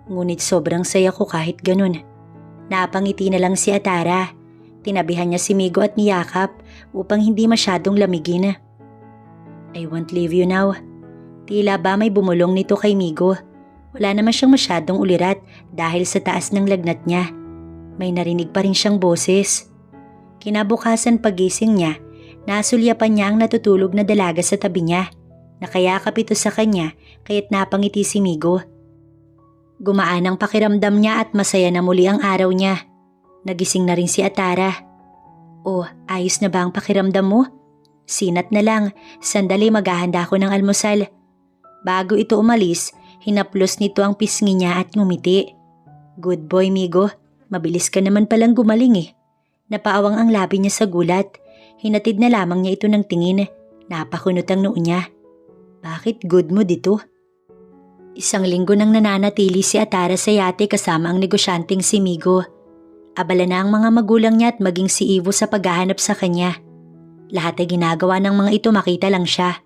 Ngunit sobrang saya ko kahit ganun. Napangiti na lang si Atara. Tinabihan niya si Migo at niyakap upang hindi masyadong lamigin. "I won't leave you now." Tila ba may bumulong nito kay Migo. Wala naman siyang masyadong ulirat dahil sa taas ng lagnat niya. May narinig pa rin siyang boses. Kinabukasan pagising niya, nasulyapan niya ang natutulog na dalaga sa tabi niya. Nakayakap ito sa kanya kaya't napangiti si Migo. Gumaan ang pakiramdam niya at masaya na muli ang araw niya. Nagising na rin si Atara. "Oh, ayos na ba ang pakiramdam mo?" "Sinat na lang, sandali maghahanda ako ng almusal." Bago ito umalis, hinaplos nito ang pisngi niya at ngumiti. "Good boy, Migo. Mabilis ka naman palang gumaling eh." Napaawang ang labi niya sa gulat. Hinatid na lamang niya ito ng tingin. Napakunot ang noo niya. "Bakit good mood ito?" Isang linggo nang nananatili si Atara sa yate kasama ang negosyanteng si Migo. Abala na ang mga magulang niya at maging si Ivo sa paghahanap sa kanya. Lahat ay ginagawa ng mga ito makita lang siya.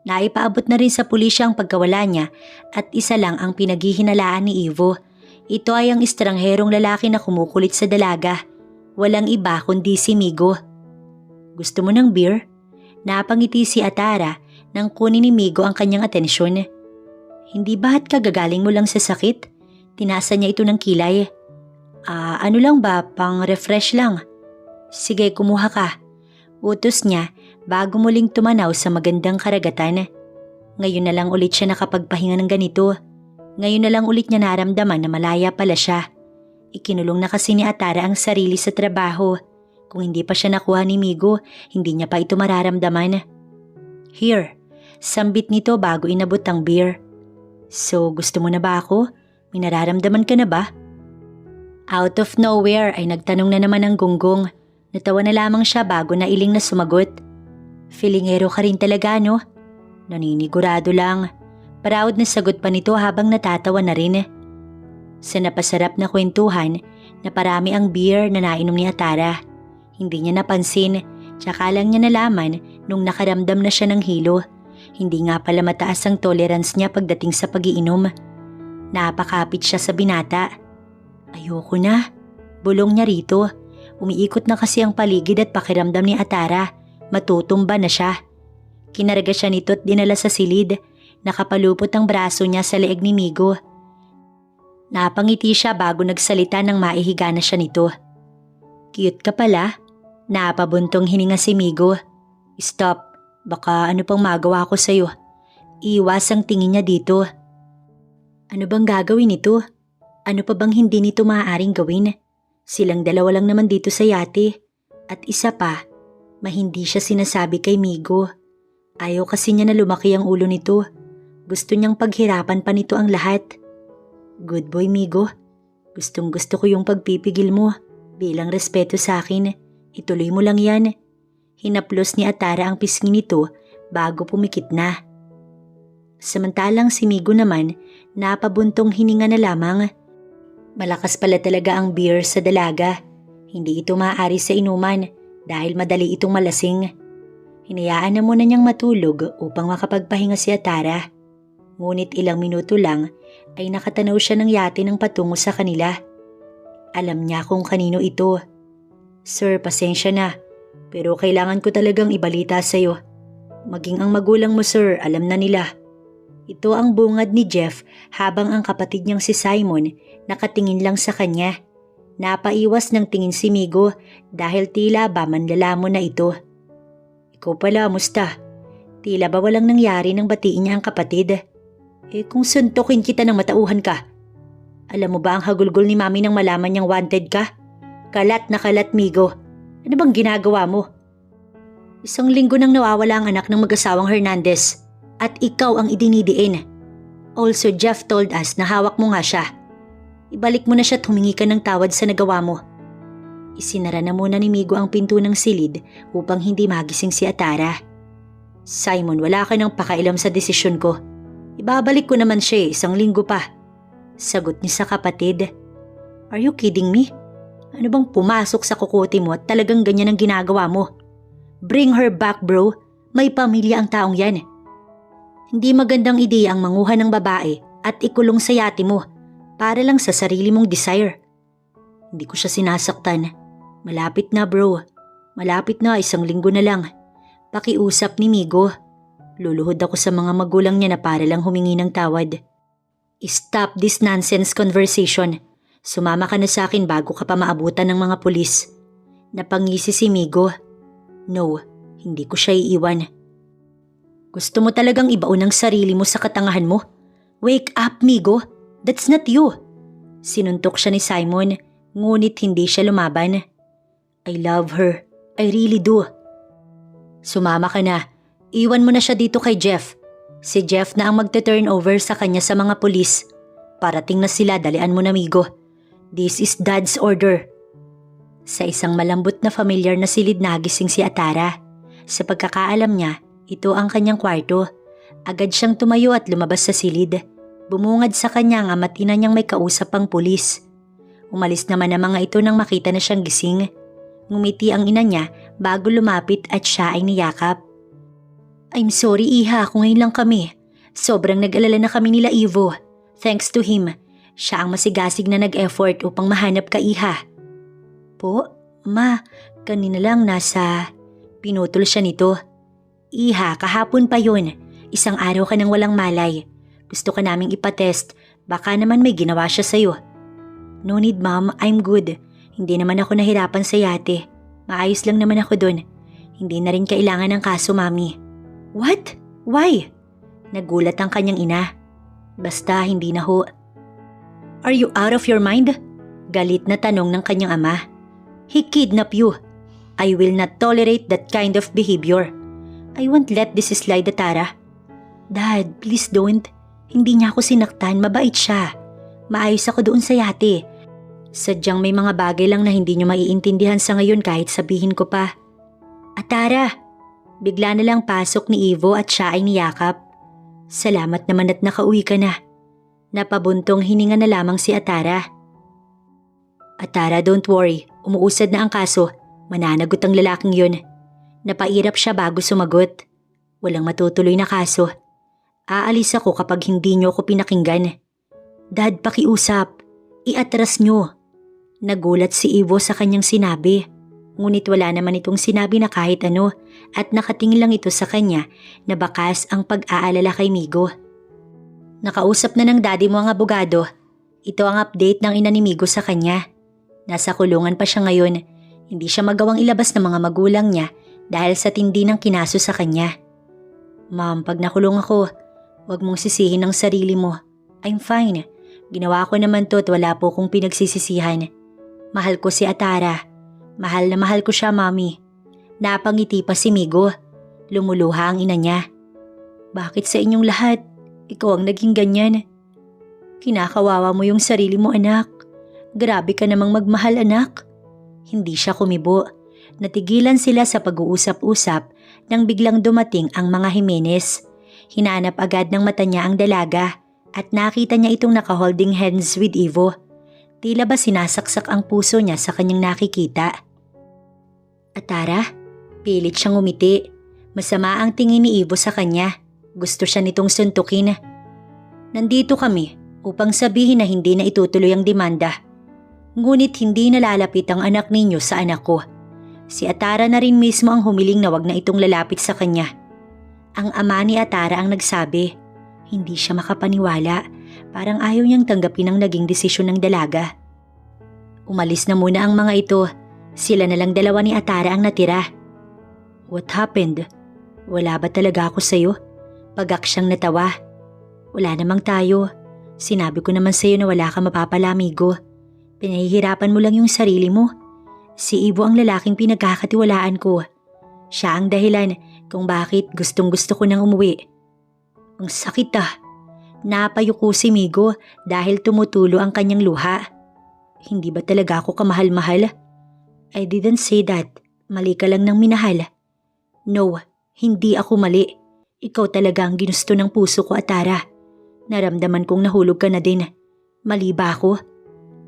Naipaabot na rin sa pulisya ang pagkawala niya at isa lang ang pinaghihinalaan ni Ivo. Ito ay ang estrangherong lalaki na kumukulit sa dalaga. Walang iba kundi si Migo. "Gusto mo ng beer?" Napangiti si Atara nang kunin ni Migo ang kanyang atensyon. "Hindi ba't kagagaling mo lang sa sakit?" Tinasa niya ito ng kilay. Ano lang ba, pang-refresh lang." "Sige, kumuha ka." Utos niya bago muling tumanaw sa magandang karagatan. Ngayon na lang ulit siya nakapagpahinga ng ganito. Ngayon na lang ulit niya naramdaman na malaya pala siya. Ikinulong na kasi ni Atara ang sarili sa trabaho. Kung hindi pa siya nakuha ni Migo, hindi niya pa ito mararamdaman. "Here," sambit nito bago inabot ang beer. "So, gusto mo na ba ako? May nararamdaman ka na ba?" Out of nowhere ay nagtanong na naman ang gunggong. Natawa na lamang siya bago nailing na sumagot. "Filingero ka rin talaga, no?" "Naninigurado lang." Proud na sagot pa nito habang natatawa na rin. Sa napasarap na kwentuhan, Naparami ang beer na nainom ni Atara. Hindi niya napansin, tsaka lang niya nalaman nung nakaramdam na siya ng hilo. Hindi nga pala mataas ang tolerance niya pagdating sa pag-iinom. Napakapit siya sa binata. Ayoko na. Bulong niya rito. Umiikot na kasi ang paligid at pakiramdam ni Atara. Matutumba na siya. Kinarga siya nito at dinala sa silid. Nakapalupot ang braso niya sa leeg ni Migo. Napangiti siya bago nagsalita nang maihiga na siya nito. Cute ka pala. Napabuntong hininga si Migo. Stop. Baka ano pang magawa ko sa'yo. Iwas ang tingin niya dito. Ano bang gagawin nito? Ano pa bang hindi nito maaaring gawin? Silang dalawa lang naman dito sa yate. At isa pa, mahindi siya sinasabi kay Migo. Ayaw kasi niya na lumaki ang ulo nito. Gusto niyang paghirapan pa nito ang lahat. Good boy, Migo. Gustong gusto ko yung pagpipigil mo. Bilang respeto sa akin, ituloy mo lang yan. Hinaplos ni Atara ang pisngi nito bago pumikit na. Samantalang si Migo naman, napabuntong hininga na lamang. Malakas pala talaga ang beer sa dalaga. Hindi ito maaari sa inuman dahil madali itong malasing. Hinayaan na muna niyang matulog upang makapagpahinga si Atara. Ngunit ilang minuto lang ay nakatanaw siya ng yate ng patungo sa kanila. Alam niya kung kanino ito. Sir, pasensya na, pero kailangan ko talagang ibalita sa'yo. Maging ang magulang mo, sir, alam na nila. Ito ang bungad ni Jeff habang ang kapatid niyang si Simon nakatingin lang sa kanya. Napaiwas ng tingin si Migo dahil tila ba manlalamon na ito. Ikaw pala, musta? Tila ba walang nangyari nang batiin niya ang kapatid? Kung suntukin kita ng matauhan ka. Alam mo ba ang hagulgol ni Mami nang malaman niyang wanted ka? Kalat na kalat, Migo. Ano bang ginagawa mo? 1 linggo nang nawawala ang anak ng mag-asawang Hernandez at ikaw ang idinidiin. Also, Jeff told us na hawak mo nga siya. Ibalik mo na siya at humingi ka ng tawad sa nagawa mo. Isinara na muna ni Migo ang pinto ng silid upang hindi magising si Atara. Simon, wala ka nang pakailam sa desisyon ko. Ibabalik ko naman siya 1 linggo pa. Sagot niya sa kapatid. Are you kidding me? Ano bang pumasok sa kukote mo at talagang ganyan ang ginagawa mo? Bring her back, bro. May pamilya ang taong yan. Hindi magandang ideya ang manguha ng babae at ikulong sa yate mo para lang sa sarili mong desire. Hindi ko siya sinasaktan. Malapit na, bro. Malapit na, 1 linggo na lang. Pakiusap ni Migo. Luluhod ako sa mga magulang niya na para lang humingi ng tawad. Stop this nonsense conversation. Sumama ka na sa akin bago ka pa maabutan ng mga pulis. Napangisi si Migo. No, hindi ko siya iiwan. Gusto mo talagang ibaon ang sarili mo sa katangahan mo? Wake up, Migo. That's not you. Sinuntok siya ni Simon, ngunit hindi siya lumaban. I love her. I really do. Sumama ka na. Iwan mo na siya dito kay Jeff. Si Jeff na ang magte-turnover sa kanya sa mga pulis. Parating na sila, dalian mo na, Migo. This is Dad's order. Sa isang malambot na familiar na silid nagising si Atara. Sa pagkakaalam niya, ito ang kanyang kwarto. Agad siyang tumayo at lumabas sa silid. Bumungad sa kanya ang ama't ina niyang may kausap ang pulis. Umalis naman ang mga ito nang makita na siyang gising. Ngumiti ang ina niya bago lumapit at siya ay niyakap. I'm sorry, Iha, kung ngayon lang kami. Sobrang nag-alala na kami nila Ivo. Thanks to him, siya ang masigasig na nag-effort upang mahanap ka, Iha. Po, Ma, kanina lang nasa... Pinutol siya nito. Iha, kahapon pa yun. 1 araw ka nang walang malay. Gusto ka naming ipatest. Baka naman may ginawa siya sa'yo. No need, Mom. I'm good. Hindi naman ako nahirapan sa yate. Maayos lang naman ako dun. Hindi na rin kailangan ng kaso, Mami. What? Why? Nagulat ang kanyang ina. Basta hindi na ho. Are you out of your mind? Galit na tanong ng kanyang ama. He kidnapped you. I will not tolerate that kind of behavior. I won't let this slide, Atara. Dad, please don't. Hindi niya ako sinaktan, mabait siya. Maayos ako doon sa yate. Sadyang may mga bagay lang na hindi niyo maiintindihan sa ngayon kahit sabihin ko pa. Atara! Bigla na lang pasok ni Ivo at siya ay niyakap. Salamat naman at nakauwi ka na. Napabuntong hininga na lamang si Atara. Atara, don't worry. Umuusad na ang kaso. Mananagot ang lalaking yun. Napairap siya bago sumagot. Walang matutuloy na kaso. Aalis ako kapag hindi niyo ako pinakinggan. Dad, pakiusap. Iatras niyo. Nagulat si Ivo sa kanyang sinabi. Ngunit wala naman itong sinabi na kahit ano at nakatingin lang ito sa kanya na bakas ang pag-aalala kay Migo. Nakausap na ng daddy mo ang abogado. Ito ang update ng ina ni Migo sa kanya. Nasa kulungan pa siya ngayon. Hindi siya magawang ilabas ng mga magulang niya dahil sa tindi ng kinaso sa kanya. Ma'am, pag nakulong ako, huwag mong sisihin ang sarili mo. I'm fine. Ginawa ko naman to at wala po kong pinagsisisihan. Mahal ko si Atara. Mahal na mahal ko siya, Mami. Napangiti pa si Migo. Lumuluha ang ina niya. Bakit sa inyong lahat? Ikaw ang naging ganyan. Kinakawawa mo yung sarili mo, anak. Grabe ka namang magmahal, anak. Hindi siya kumibo. Natigilan sila sa pag-uusap-usap nang biglang dumating ang mga Jimenez. Hinanap agad ng mata niya ang dalaga at nakita niya itong naka-holding hands with Ivo. Tila ba sinasaksak ang puso niya sa kanyang nakikita. Atara, pilit siyang umiti. Masama ang tingin ni Ivo sa kanya. Gusto siya nitong suntukin. Nandito kami upang sabihin na hindi na itutuloy ang demanda. Ngunit hindi nalalapit ang anak ninyo sa anak ko. Si Atara na rin mismo ang humiling na wag na itong lalapit sa kanya. Ang ama ni Atara ang nagsabi. Hindi siya makapaniwala. Parang ayaw niyang tanggapin ang naging desisyon ng dalaga. Umalis na muna ang mga ito. Sila na lang dalawa ni Atara ang natira. What happened? Wala ba talaga ako sa'yo? Pagak siyang natawa. Wala namang tayo. Sinabi ko naman sa'yo na wala ka mapapala, amigo. Pinahihirapan mo lang yung sarili mo. Si Ivo ang lalaking pinagkakatiwalaan ko. Siya ang dahilan kung bakit gustong-gusto ko nang umuwi. Ang sakit ah. Napayuko si Migo dahil tumutulo ang kanyang luha. Hindi ba talaga ako kamahal-mahal? I didn't say that. Mali ka lang ng minahal. No, hindi ako mali. Ikaw talaga ang ginusto ng puso ko, Atara. Naramdaman kong nahulog ka na din. Mali ba ako?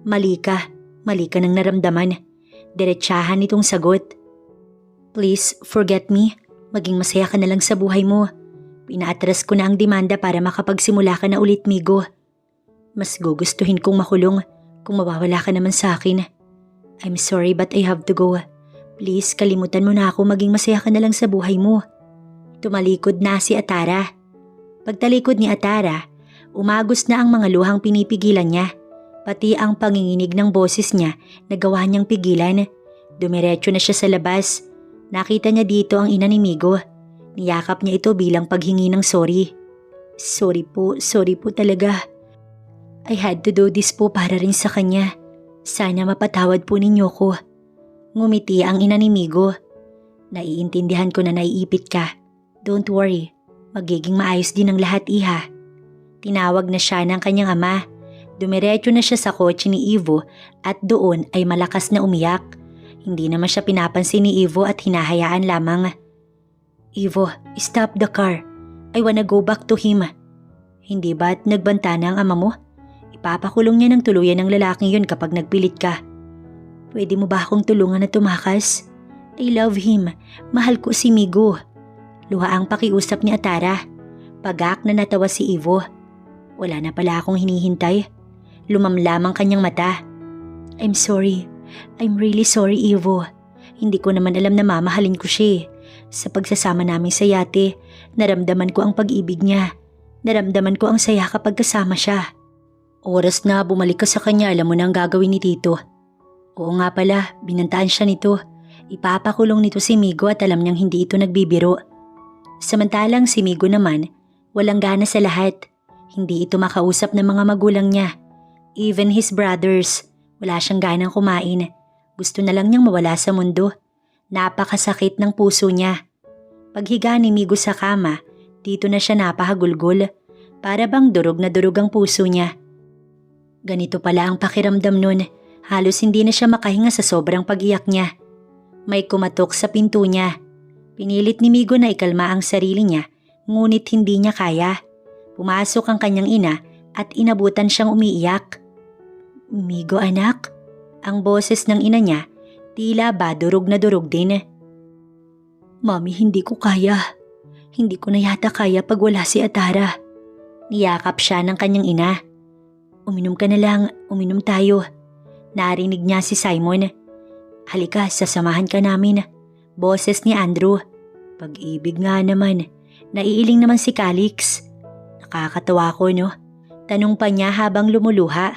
Mali ka. Mali ka ng naramdaman. Diretsahan itong sagot. Please, forget me. Maging masaya ka na lang sa buhay mo. Pinaatras ko na ang demanda para makapagsimula ka na ulit, Migo. Mas gugustuhin kong makulong kung mawawala ka naman sa akin. I'm sorry but I have to go. Please, kalimutan mo na ako, maging masaya ka na lang sa buhay mo. Tumalikod na si Atara. Pagtalikod ni Atara, umagos na ang mga luhang pinipigilan niya. Pati ang panginginig ng boses niya nagawa niyang pigilan. Dumiretso na siya sa labas. Nakita niya dito ang ina ni Migo. Niyakap niya ito bilang paghingi ng sorry. Sorry po talaga. I had to do this po para rin sa kanya. Sana mapatawad po ninyo ko. Ngumiti ang ina ni Migo. Naiintindihan ko na naiipit ka. Don't worry, magiging maayos din ang lahat, iha. Tinawag na siya ng kanyang ama. Dumiretso na siya sa kotse ni Ivo at doon ay malakas na umiyak. Hindi naman siya pinapansin ni Ivo at hinahayaan lamang. Ivo, stop the car. I wanna go back to him. Hindi ba't nagbanta na ang ama mo? Ipapakulong niya ng tuluyan ng lalaking yun kapag nagpilit ka. Pwede mo ba akong tulungan na tumakas? I love him. Mahal ko si Migo. Luha ang pakiusap ni Atara. Pagak na natawa si Ivo. Wala na pala akong hinihintay. Lumamlam ang kanyang mata. I'm sorry. I'm really sorry, Ivo. Hindi ko naman alam na mamahalin ko siya. Sa pagsasama namin sa yate, naramdaman ko ang pag-ibig niya. Naramdaman ko ang saya kapag kasama siya. Oras na bumalik ka sa kanya, alam mo na ang gagawin ni Tito. Oo nga pala, binantaan siya nito. Ipapakulong nito si Migo at alam niyang hindi ito nagbibiro. Samantalang si Migo naman, walang gana sa lahat. Hindi ito makausap ng mga magulang niya. Even his brothers, wala siyang ganang kumain. Gusto na lang niyang mawala sa mundo. Napakasakit ng puso niya. Paghiga ni Migo sa kama, dito na siya napahagulgol. Para bang durog na durog ang puso niya. Ganito pala ang pakiramdam nun. Halos hindi na siya makahinga sa sobrang pag-iyak niya. May kumatok sa pinto niya. Pinilit ni Migo na ikalma ang sarili niya, ngunit hindi niya kaya. Pumasok ang kanyang ina at inabutan siyang umiiyak. Migo anak, Ang boses ng ina niya, tila ba durog na durog din. Mami, hindi ko kaya. Hindi ko na yata kaya pag wala si Atara. Niyakap siya ng kanyang ina. Uminom ka na lang, uminom tayo. Narinig niya si Simon. Halika, sasamahan ka namin. Boses ni Andrew. Pag-ibig nga naman. Naiiling naman si Calix. Nakakatawa ko, no? Tanong pa niya habang lumuluha.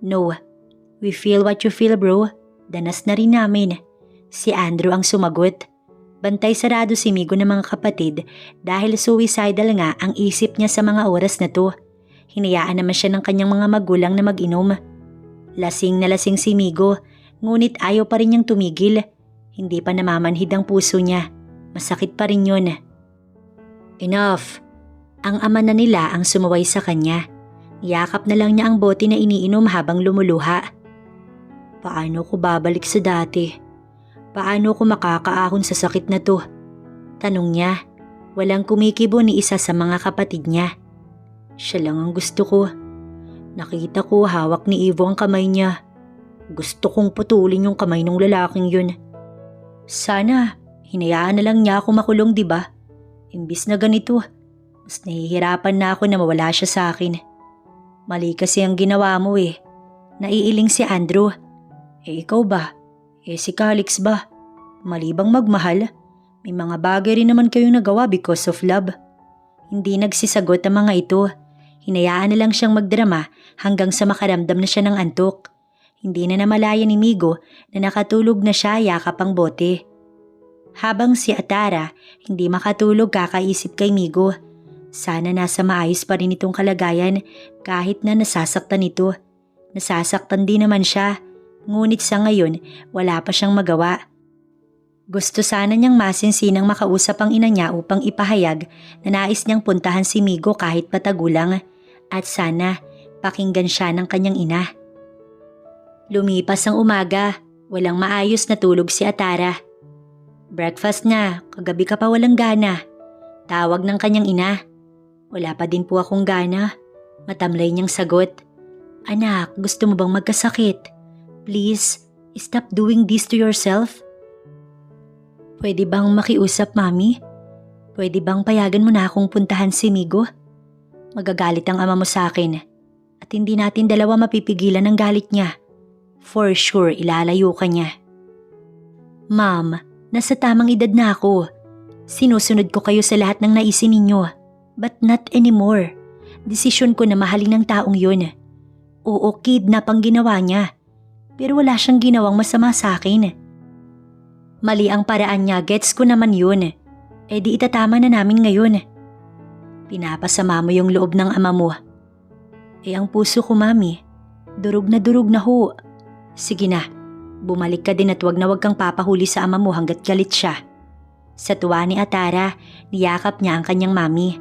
No, we feel what you feel, bro. Danas na rin namin. Si Andrew ang sumagot. Bantay sarado si Migo ng mga kapatid dahil suicidal nga ang isip niya sa mga oras na to. Hinayaan naman siya ng kanyang mga magulang na mag-inom. Lasing na lasing si Migo, ngunit ayaw pa rin niyang tumigil. Hindi pa namamanhid ang puso niya. Masakit pa rin yun. Enough. Ang ama na nila ang sumaway sa kanya. Yakap na lang niya ang bote na iniinom habang lumuluha. Paano ko babalik sa dati? Paano ko makakaahon sa sakit na to? Tanong niya. Walang kumikibo ni isa sa mga kapatid niya. Siya lang ang gusto ko. Nakita ko hawak ni Ivo ang kamay niya. Gusto kong putulin yung kamay ng lalaking yun. Sana, hinayaan na lang niya ako makulong, diba? Imbis na ganito, mas nahihirapan na ako na mawala siya sa akin. Mali kasi ang ginawa mo eh. Naiiling si Andrew. Ikaw ba? Si Calix ba? Mali bang magmahal? May mga bagay rin naman kayong nagawa because of love. Hindi nagsisagot ang mga ito. Hinayaan na lang siyang magdrama hanggang sa makaramdam na siya ng antok. Hindi na namalaya ni Migo na nakatulog na siya yakap ang bote. Habang si Atara hindi makatulog kakaisip kay Migo. Sana nasa maayos pa rin itong kalagayan kahit na nasasaktan ito. Nasasaktan din naman siya. Ngunit sa ngayon, wala pa siyang magawa. Gusto sana niyang masinsinang makausap ang ina niya upang ipahayag na nais niyang puntahan si Migo kahit patagulang at sana pakinggan siya ng kanyang ina. Lumipas ang umaga, walang maayos na tulog si Atara. Breakfast na, kagabi ka pa walang gana. Tawag ng kanyang ina. Wala pa din po akong gana. Matamlay niyang sagot. Anak, gusto mo bang magkasakit? Please, stop doing this to yourself. Pwede bang makiusap, Mami? Pwede bang payagan mo na akong puntahan si Migo? Magagalit ang ama mo sa akin at hindi natin dalawa mapipigilan ang galit niya. For sure, ilalayo ka niya. Ma'am, nasa tamang edad na ako. Sinusunod ko kayo sa lahat ng naisin ninyo. But not anymore. Desisyon ko na mahalin ng taong yun. Oo, kidnap ang ginawa niya. Pero wala siyang ginawang masama sa akin. Mali ang paraan niya, gets ko naman yun. Di itatama na namin ngayon. Pinapasama mo yung loob ng ama mo. Ang puso ko, Mami. Durog na ho. Sige na, bumalik ka din at wag kang papahuli sa ama mo hanggat galit siya. Sa tuwa ni Atara, niyakap niya ang kanyang mami.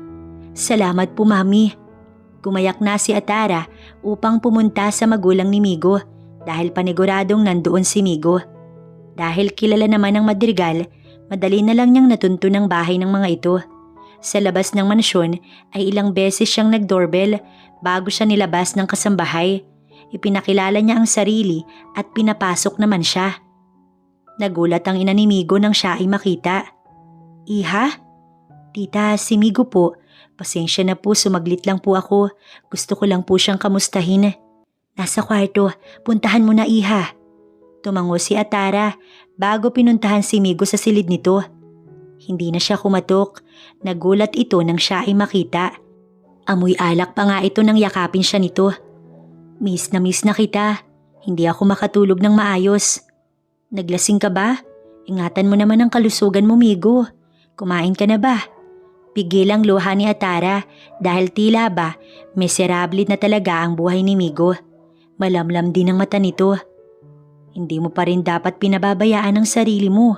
Salamat po, Mami. Gumayak na si Atara upang pumunta sa magulang ni Migo dahil paniguradong nandoon si Migo. Dahil kilala naman ng Madrigal, madali na lang niyang natunto ng bahay ng mga ito. Sa labas ng mansyon ay ilang beses siyang nag-doorbell bago siya nilabas ng kasambahay. Ipinakilala niya ang sarili at pinapasok naman siya. Nagulat ang ina ni Migo nang siya ay makita. Iha? Tita, si Migo po. Pasensya na po, sumaglit lang po ako. Gusto ko lang po siyang kamustahin. Nasa kwarto, puntahan mo na, Iha. Tumango si Atara bago pinuntahan si Migo sa silid nito. Hindi na siya kumatok. Nagulat ito nang siya ay makita. Amoy alak pa nga ito nang yakapin siya nito. Miss na kita. Hindi ako makatulog ng maayos. Naglasing ka ba? Ingatan mo naman ang kalusugan mo, Migo. Kumain ka na ba? Pigil ang luha ni Atara dahil tila ba miserable na talaga ang buhay ni Migo. Malamlam din ang mata nito. Hindi mo pa rin dapat pinababayaan ang sarili mo.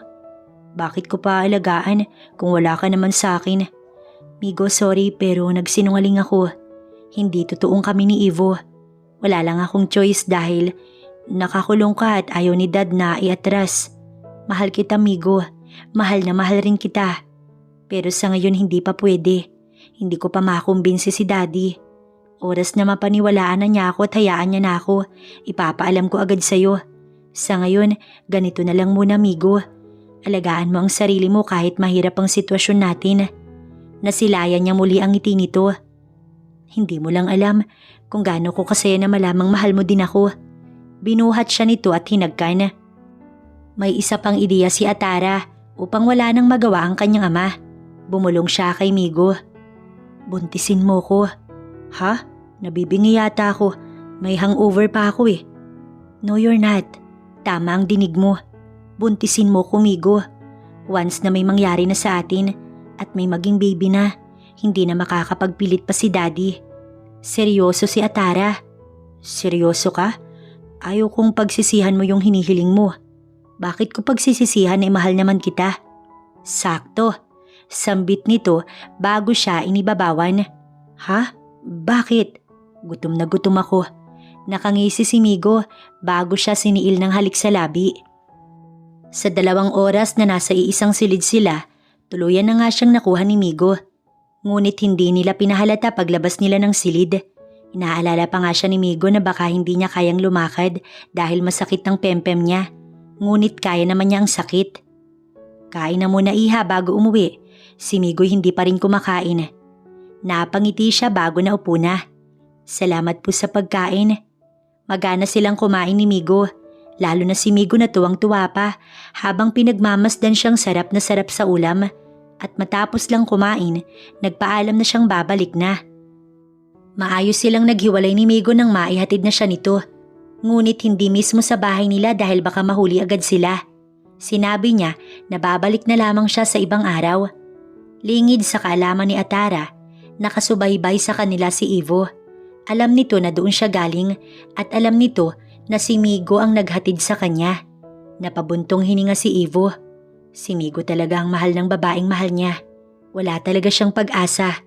Bakit ko pa alagaan kung wala ka naman sa akin? Migo, sorry pero nagsinungaling ako. Hindi totoong kami ni Ivo. Wala lang akong choice dahil nakakulong ka at ayaw ni Dad na iatras. Mahal kita, Migo. Mahal na mahal rin kita. Pero sa ngayon hindi pa pwede. Hindi ko pa makumbinsi si Daddy. Oras na mapaniwalaan na niya ako at hayaan niya na ako. Ipapaalam ko agad sa'yo. Sa ngayon, ganito na lang muna amigo. Alagaan mo ang sarili mo kahit mahirap ang sitwasyon natin. Nasilayan niya muli ang ngiti nito. Hindi mo lang alam kung gaano ko kasaya na malamang mahal mo din ako. Binuhat siya nito at hinagkan. May isa pang ideya si Atara upang wala nang magawa ang kanyang ama. Bumulong siya kay Migo. Buntisin mo ko. Ha? Nabibingi yata ako. May hangover pa ako eh. No, you're not. Tama ang dinig mo. Buntisin mo ko, Migo. Once na may mangyari na sa atin at may maging baby na, hindi na makakapagpilit pa si Daddy. Seryoso si Atara. Seryoso ka? Ayaw kong pagsisihan mo yung hinihiling mo. Bakit ko pagsisisihan ay mahal naman kita? Sakto. Sambit nito bago siya inibabawan. Ha? Bakit? Gutom na gutom ako. Nakangisi si Migo bago siya siniil ng halik sa labi. Sa 2 oras na nasa iisang silid sila, tuluyan na nga siyang nakuha ni Migo. Ngunit hindi nila pinahalata paglabas nila ng silid. Inaalala pa nga siya ni Migo na baka hindi niya kayang lumakad dahil masakit ng pempem niya. Ngunit kaya naman niya ang sakit. Kain na muna iha bago umuwi. Si Migo hindi pa rin kumakain. Napangiti siya bago naupo na. Salamat po sa pagkain. Magana silang kumain ni Migo. Lalo na si Migo na tuwang-tuwa pa habang pinagmamasdan siyang sarap na sarap sa ulam. At matapos lang kumain, nagpaalam na siyang babalik na. Maayos silang naghiwalay ni Migo nang maihatid na siya nito. Ngunit hindi mismo sa bahay nila dahil baka mahuli agad sila. Sinabi niya na babalik na lamang siya sa ibang araw. Lingid sa kaalaman ni Atara, nakasubaybay sa kanila si Ivo. Alam nito na doon siya galing at alam nito na si Migo ang naghatid sa kanya. Napabuntong hininga si Ivo. Si Migo talaga ang mahal ng babaeng mahal niya. Wala talaga siyang pag-asa.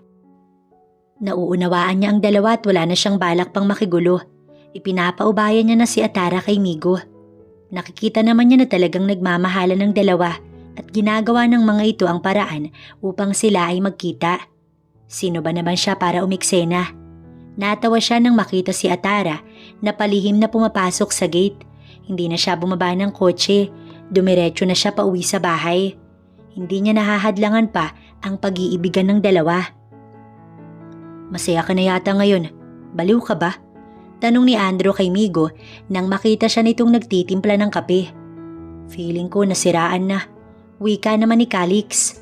Nauunawaan niya ang dalawa at wala na siyang balak pang makigulo. Ipinapaubayan niya na si Atara kay Migo. Nakikita naman niya na talagang nagmamahalan ng dalawa at ginagawa ng mga ito ang paraan upang sila ay magkita. Sino ba naman siya para umiksena? Natawa siya nang makita si Atara na palihim na pumapasok sa gate. Hindi na siya bumaba ng kotse. Dumiretso na siya pauwi sa bahay. Hindi niya nahahadlangan pa ang pag-iibigan ng dalawa. Masaya ka na yata ngayon. Baliw ka ba? Tanong ni Andrew kay Migo nang makita siya nitong nagtitimpla ng kape. Feeling ko nasiraan na. Wika naman ni Calix.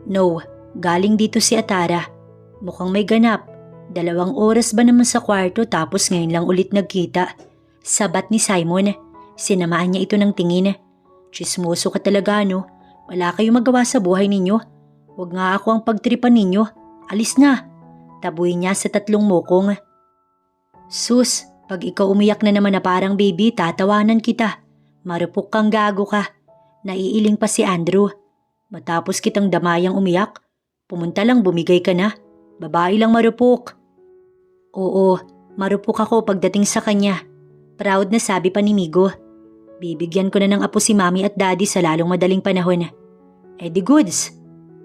No, galing dito si Atara. Mukhang may ganap. 2 oras ba naman sa kwarto tapos ngayon lang ulit nagkita. Sabat ni Simon. Sinamaan niya ito ng tingin. Chismoso ka talaga no. Wala kayong magawa sa buhay ninyo. Huwag nga ako ang pagtripan ninyo. Alis na. Tabuin niya sa 3 mukong. Sus, pag ikaw umiyak na naman na parang baby, tatawanan kita. Marupok kang gago ka. Naiiling pa si Andrew. Matapos kitang damayang umiyak, pumunta lang bumigay ka na. Babae lang marupok. Oo, marupok ako pagdating sa kanya. Proud na sabi pa ni Migo. Bibigyan ko na ng apo si Mami at Daddy sa lalong madaling panahon. Eh di goods.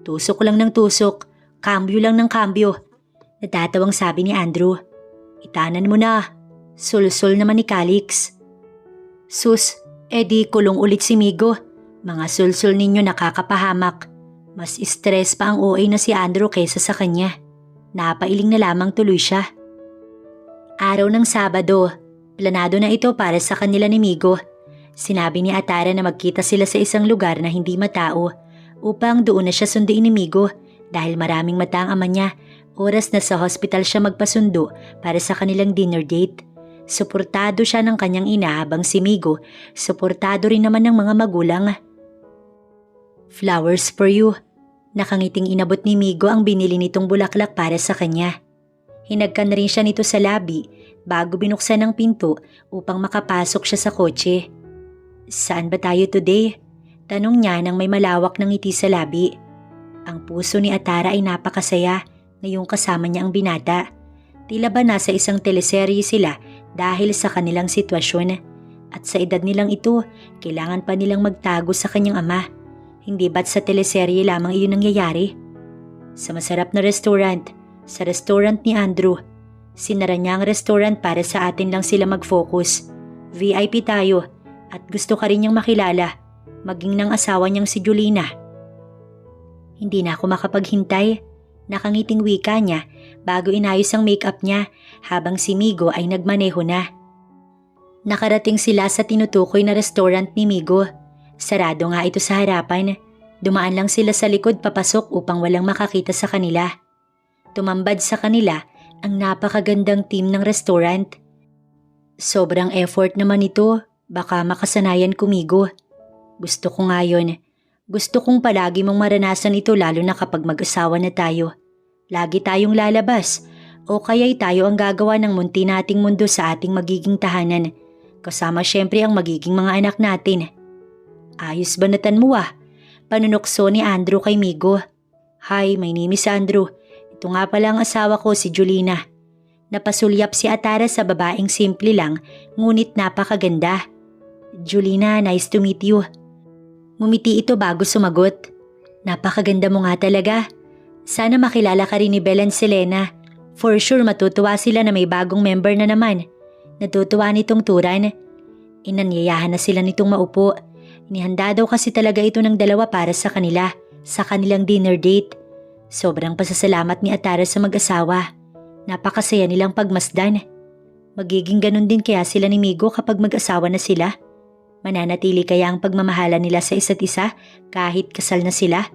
Tusok lang ng tusok, kambyo lang ng kambyo. Natatawang sabi ni Andrew. Itanan mo na. Sul-sul naman ni Calix. Sus, di kulong ulit si Migo. Mga sul-sul ninyo nakakapahamak. Mas stress pa ang OA na si Andrew kaysa sa kanya. Napailing na lamang tuloy siya. Araw ng Sabado, planado na ito para sa kanila ni Migo. Sinabi ni Atara na magkita sila sa isang lugar na hindi matao upang doon na siya sunduin ni Migo dahil maraming mata ang ama niya. Oras na sa hospital siya magpasundo para sa kanilang dinner date. Suportado siya ng kanyang ina habang si Migo, suportado rin naman ng mga magulang. Flowers for you. Nakangiting inabot ni Migo ang binili nitong bulaklak para sa kanya. Hinagkan na rin siya nito sa labi bago binuksan ang pinto upang makapasok siya sa kotse. Saan ba tayo today? Tanong niya nang may malawak ng ngiti sa labi. Ang puso ni Atara ay napakasaya ngayong kasama niya ang binata. Tila ba nasa isang teleserye sila dahil sa kanilang sitwasyon. At sa edad nilang ito, kailangan pa nilang magtago sa kanyang ama. Hindi ba't sa teleserye lamang iyon nangyayari? Sa masarap na restaurant, sa restaurant ni Andrew. Sinara niya ang restaurant para sa atin lang sila mag-focus. VIP tayo, At gusto ka rin niyang makilala, maging ng asawa niyang si Julina. Hindi na ako makapaghintay. Nakangiting wika niya bago inayos ang makeup niya habang si Migo ay nagmaneho na. Nakarating sila sa tinutukoy na restaurant ni Migo. Sarado nga ito sa harapan. Dumaan lang sila sa likod papasok upang walang makakita sa kanila. Tumambad sa kanila ang napakagandang team ng restaurant. Sobrang effort naman ito, baka makasanayan ko Migo. Gusto ko nga yun. Gusto kong palagi mong maranasan ito lalo na kapag mag-asawa na tayo. Lagi tayong lalabas o kaya'y tayo ang gagawa ng munti nating mundo sa ating magiging tahanan. Kasama syempre ang magiging mga anak natin. Ayos banatan mo ah. Panunokso ni Andrew kay Migo. Hi, my name is Andrew. Ito nga pala ang asawa ko si Julina. Napasulyap si Atara sa babaeng simple lang ngunit napakaganda. Julina, nice to meet you. Ngumiti ito bago sumagot. Napakaganda mo nga talaga. Sana makilala ka rin ni Belle and Selena. For sure matutuwa sila na may bagong member na naman. Natutuwa nitong turan. Inanyayahan na sila nitong maupo. Inihanda daw kasi talaga ito ng dalawa para sa kanila, sa kanilang dinner date. Sobrang pasasalamat ni Atara sa mag-asawa. Napakasaya nilang pagmasdan. Magiging ganun din kaya sila ni Migo kapag mag-asawa na sila? Mananatili kaya ang pagmamahala nila sa isa't isa kahit kasal na sila?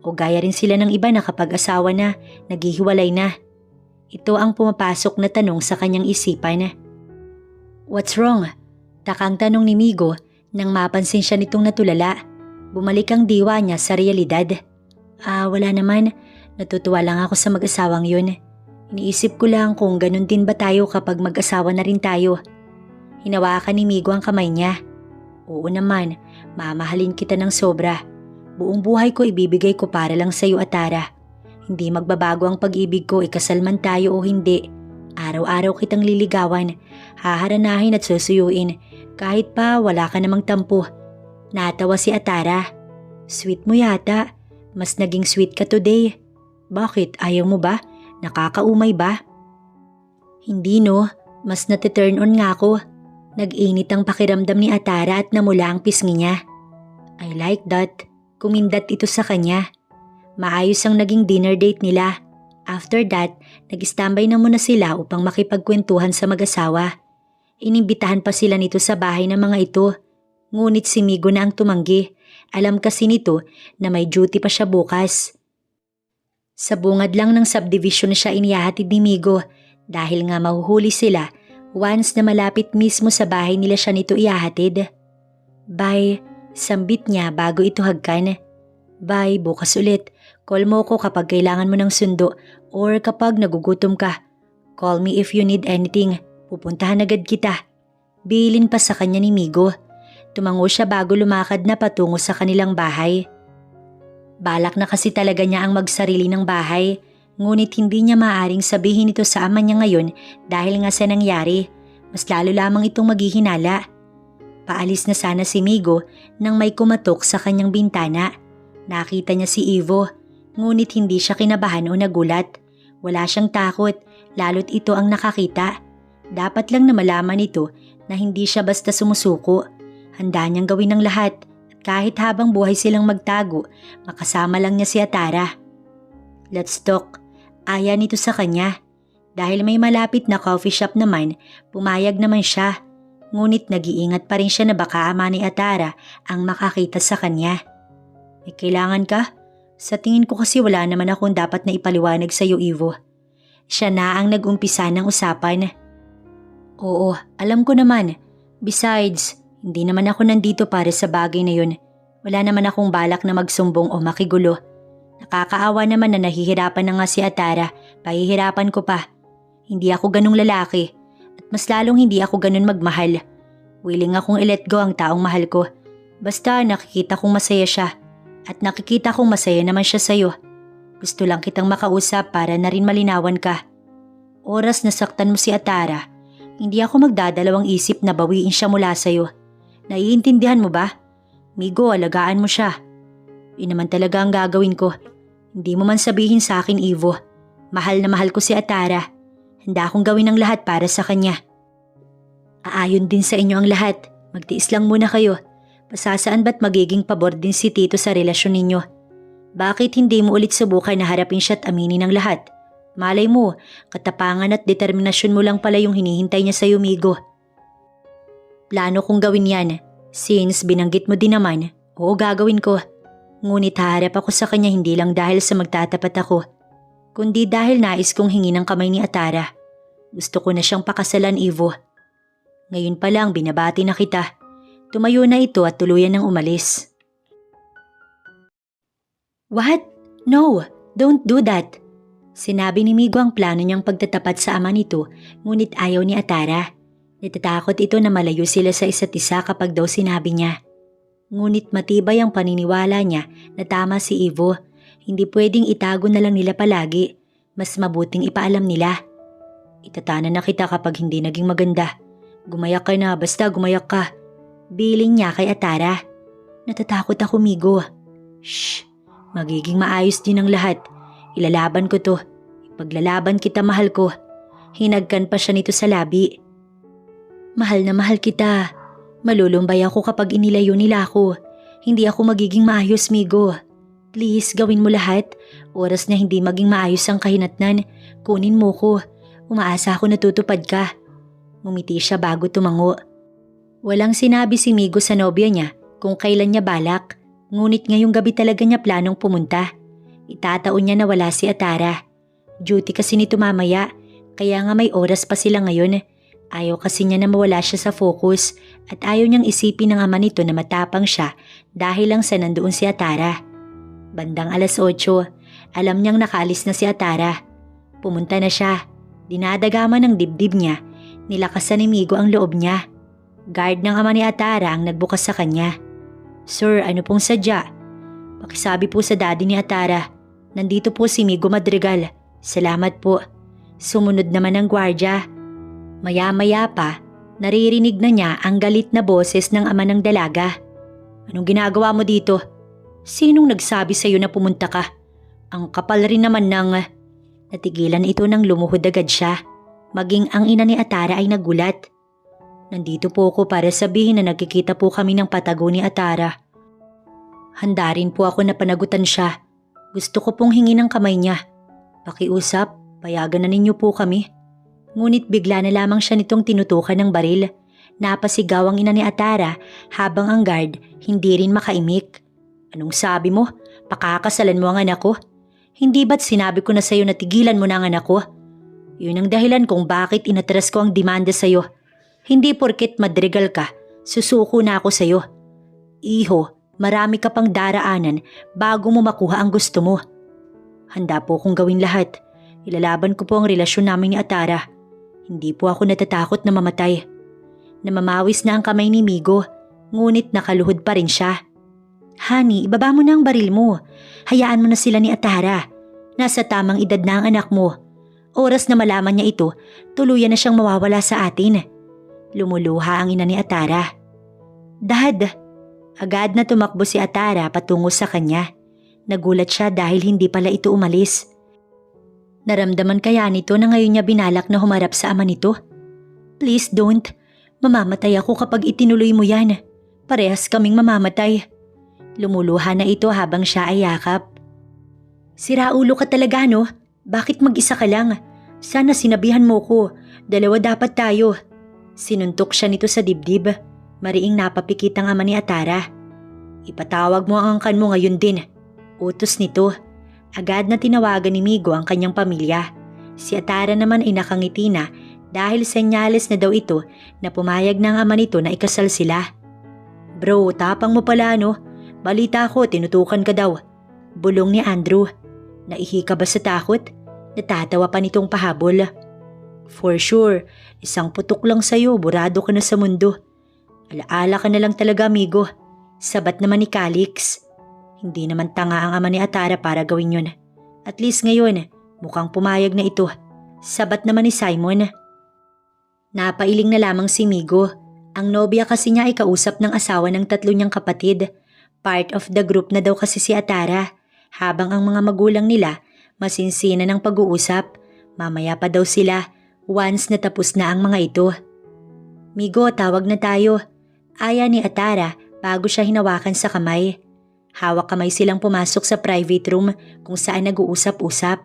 O gaya rin sila ng iba na kapag asawa na, naghihiwalay na? Ito ang pumapasok na tanong sa kanyang isipan. What's wrong? Takang tanong ni Migo nang mapansin siya nitong natulala. Bumalik ang diwa niya sa realidad. Wala naman. Natutuwa lang ako sa mag-asawang yun. Iniisip ko lang kung ganun din ba tayo kapag mag-asawa na rin tayo. Hinawakan ni Migo ang kamay niya. Oo naman, mamahalin kita ng sobra. Buong buhay ko ibibigay ko para lang sa iyo, Atara. Hindi magbabago ang pag-ibig ko, ikasal man tayo o hindi. Araw-araw kitang liligawan, haharanahin at susuyuin, kahit pa wala ka namang tampo. Natawa si Atara. Sweet mo yata. Mas naging sweet ka today. Bakit? Ayaw mo ba? Nakakaumay ba? Hindi no, mas nati-turn on nga ako. Nag-init ang pakiramdam ni Atara at namula ang pisngi niya. I like that. Kumindat ito sa kanya. Maayos ang naging dinner date nila. After that, nag-standby na muna sila upang makipagkwentuhan sa mag-asawa. Inimbitahan pa sila nito sa bahay ng mga ito. Ngunit si Migo na ang tumanggi. Alam kasi nito na may duty pa siya bukas. Sa bungad lang ng subdivision na siya inihahatid ni Migo dahil nga mahuhuli sila once na malapit mismo sa bahay nila siya nito ihahatid. Bye, sambit niya bago ito hagkan. Bye, bukas ulit. Call mo ko kapag kailangan mo ng sundo or kapag nagugutom ka. Call me if you need anything. Pupuntahan agad kita. Bilin pa sa kanya ni Migo. Tumango siya bago lumakad na patungo sa kanilang bahay. Balak na kasi talaga niya ang magsarili ng bahay. Ngunit hindi niya maaaring sabihin ito sa ama niya ngayon dahil nga sa nangyari. Mas lalo lamang itong maghihinala. Paalis na sana si Migo nang may kumatok sa kanyang bintana. Nakita niya si Ivo. Ngunit hindi siya kinabahan o nagulat. Wala siyang takot, lalo't ito ang nakakita. Dapat lang na malaman ito na hindi siya basta sumusuko. Handa niyang gawin ang lahat at kahit habang buhay silang magtago, makasama lang niya si Atara. Let's talk. Aya nito sa kanya. Dahil may malapit na coffee shop naman, pumayag naman siya. Ngunit nag-iingat pa rin siya na baka ama ni Atara ang makakita sa kanya. May kailangan ka? Sa tingin ko kasi wala naman akong dapat na ipaliwanag sa iyo, Ivo. Siya na ang nag-umpisa ng usapan. Oo, alam ko naman. Besides, hindi naman ako nandito para sa bagay na yun. Wala naman akong balak na magsumbong o makigulo. Nakakaawa naman na nahihirapan na nga si Atara, pahihirapan ko pa. Hindi ako ganung lalaki at mas lalong hindi ako ganun magmahal. Willing akong i-let go ang taong mahal ko. Basta nakikita kong masaya siya at nakikita kong masaya naman siya sa'yo. Gusto lang kitang makausap para na rin malinawan ka. Oras na saktan mo si Atara, hindi ako magdadalawang isip na bawiin siya mula sa'yo. Naiintindihan mo ba? Migo, alagaan mo siya. Yun naman talaga ang gagawin ko. Hindi mo man sabihin sa akin, Ivo. Mahal na mahal ko si Atara. Handa akong gawin ang lahat para sa kanya. Aayon din sa inyo ang lahat. Magtiis lang muna kayo. Pasasaan ba't magiging pabor din si Tito sa relasyon ninyo? Bakit hindi mo ulit subukan na harapin siya at aminin ang lahat? Malay mo, katapangan at determinasyon mo lang pala yung hinihintay niya sa'yo, Migo. Plano kong gawin yan. Since binanggit mo din naman, oo gagawin ko. Ngunit haharap ako sa kanya hindi lang dahil sa magtatapat ako, kundi dahil nais kong hingi ng kamay ni Atara. Gusto ko na siyang pakasalan, Ivo. Ngayon pa lang binabati na kita. Tumayo na ito at tuluyan ng umalis. What? No, don't do that. Sinabi ni Migo ang plano niyang pagtatapat sa ama nito, ngunit ayaw ni Atara. Natatakot ito na malayo sila sa isa't isa kapag daw sinabi niya. Ngunit matibay ang paniniwala niya na tama si Ivo. Hindi pwedeng itago na lang nila palagi. Mas mabuting ipaalam nila. Itatana na kita kapag hindi naging maganda. Gumayak ka na, basta gumayak ka. Biling niya kay Atara. Natatakot ako, Migo. Shh, magiging maayos din ang lahat. Ilalaban ko to. Ipaglalaban kita, mahal ko. Hinagkan pa siya nito sa labi. Mahal na mahal kita. Malulumbay ako kapag inilayo nila ako. Hindi ako magiging maayos, Migo. Please, gawin mo lahat. Oras na hindi maging maayos ang kahinatnan, kunin mo ko. Umaasa ako na tutupad ka. Ngumiti siya bago tumango. Walang sinabi si Migo sa nobya niya kung kailan niya balak. Ngunit ngayong gabi talaga niya planong pumunta. Itataon niya na wala si Atara. Duty kasi nito mamaya, kaya nga may oras pa sila ngayon. Ayaw kasi niya na mawala siya sa focus at ayaw niyang isipin ng ama nito na matapang siya dahil lang sa nandoon si Atara. Bandang 8:00, alam niyang nakaalis na si Atara. Pumunta na siya. Dinadagaman ng dibdib niya. Nilakasan ni Migo ang loob niya. Guard ng ama ni Atara ang nagbukas sa kanya. Sir, ano pong sadya? Pakisabi po sa daddy ni Atara. Nandito po si Migo Madrigal. Salamat po. Sumunod naman ang gwardya. Maya-maya pa, naririnig na niya ang galit na boses ng ama ng dalaga. Anong ginagawa mo dito? Sinong nagsabi sa iyo na pumunta ka? Ang kapal rin naman ng... Natigilan ito nang lumuhod agad siya. Maging ang ina ni Atara ay nagulat. Nandito po ako para sabihin na nagkikita po kami ng patago ni Atara. Handa rin po ako na panagutan siya. Gusto ko pong hingi ng kamay niya. Pakiusap, payagan na ninyo po kami. Ngunit bigla na lamang siya nitong tinutukan ng baril. Napasigaw ang ina ni Atara habang ang guard hindi rin makaimik. Anong sabi mo? Pakakasalan mo ang anak ko? Hindi ba't sinabi ko na sa'yo na tigilan mo na ang anak ko? Yun ang dahilan kung bakit inatras ko ang demanda sa'yo. Hindi porket Madrigal ka, susuko na ako sa'yo. Iho, marami ka pang daraanan bago mo makuha ang gusto mo. Handa po kong gawin lahat. Ilalaban ko po ang relasyon namin ni Atara. Hindi po ako natatakot na mamatay. Namamawis na ang kamay ni Migo, ngunit nakaluhod pa rin siya. Honey, ibaba mo na ang baril mo. Hayaan mo na sila ni Atara. Nasa tamang edad na ang anak mo. Oras na malaman niya ito, tuluyan na siyang mawawala sa atin. Lumuluha ang ina ni Atara. Dad! Agad na tumakbo si Atara patungo sa kanya. Nagulat siya dahil hindi pala ito umalis. Naramdaman kaya nito na ngayon niya binalak na humarap sa ama nito? Please don't. Mamamatay ako kapag itinuloy mo yan. Parehas kaming mamamatay. Lumuluha na ito habang siya ay yakap. Siraulo ka talaga, no? Bakit mag-isa ka lang? Sana sinabihan mo ko. Dalawa dapat tayo. Sinuntok siya nito sa dibdib. Mariing napapikit ang ama ni Atara. Ipatawag mo ang angkan mo ngayon din. Utos nito. Agad na tinawagan ni Migo ang kanyang pamilya. Si Atara naman ay nakangiti na dahil senyales na daw ito na pumayag ng ama nito na ikasal sila. Bro, tapang mo pala, no? Balita ko, tinutukan ka daw. Bulong ni Andrew. Naihi ka ba sa takot? Natatawa pa nitong pahabol. For sure, isang putok lang sa'yo, burado ka na sa mundo. Alaala ka na lang talaga, amigo. Sabat naman ni Calix. Hindi naman tanga ang ama ni Atara para gawin yun. At least ngayon, mukhang pumayag na ito. Sabat naman ni Simon. Napailing na lamang si Migo. Ang nobya kasi niya ay kausap ng asawa ng 3 niyang kapatid. Part of the group na daw kasi si Atara. Habang ang mga magulang nila masinsina ng pag-uusap, mamaya pa daw sila once natapos na ang mga ito. Migo, tawag na tayo. Aya ni Atara bago siya hinawakan sa kamay. Hawak kamay silang pumasok sa private room kung saan nag-uusap-usap.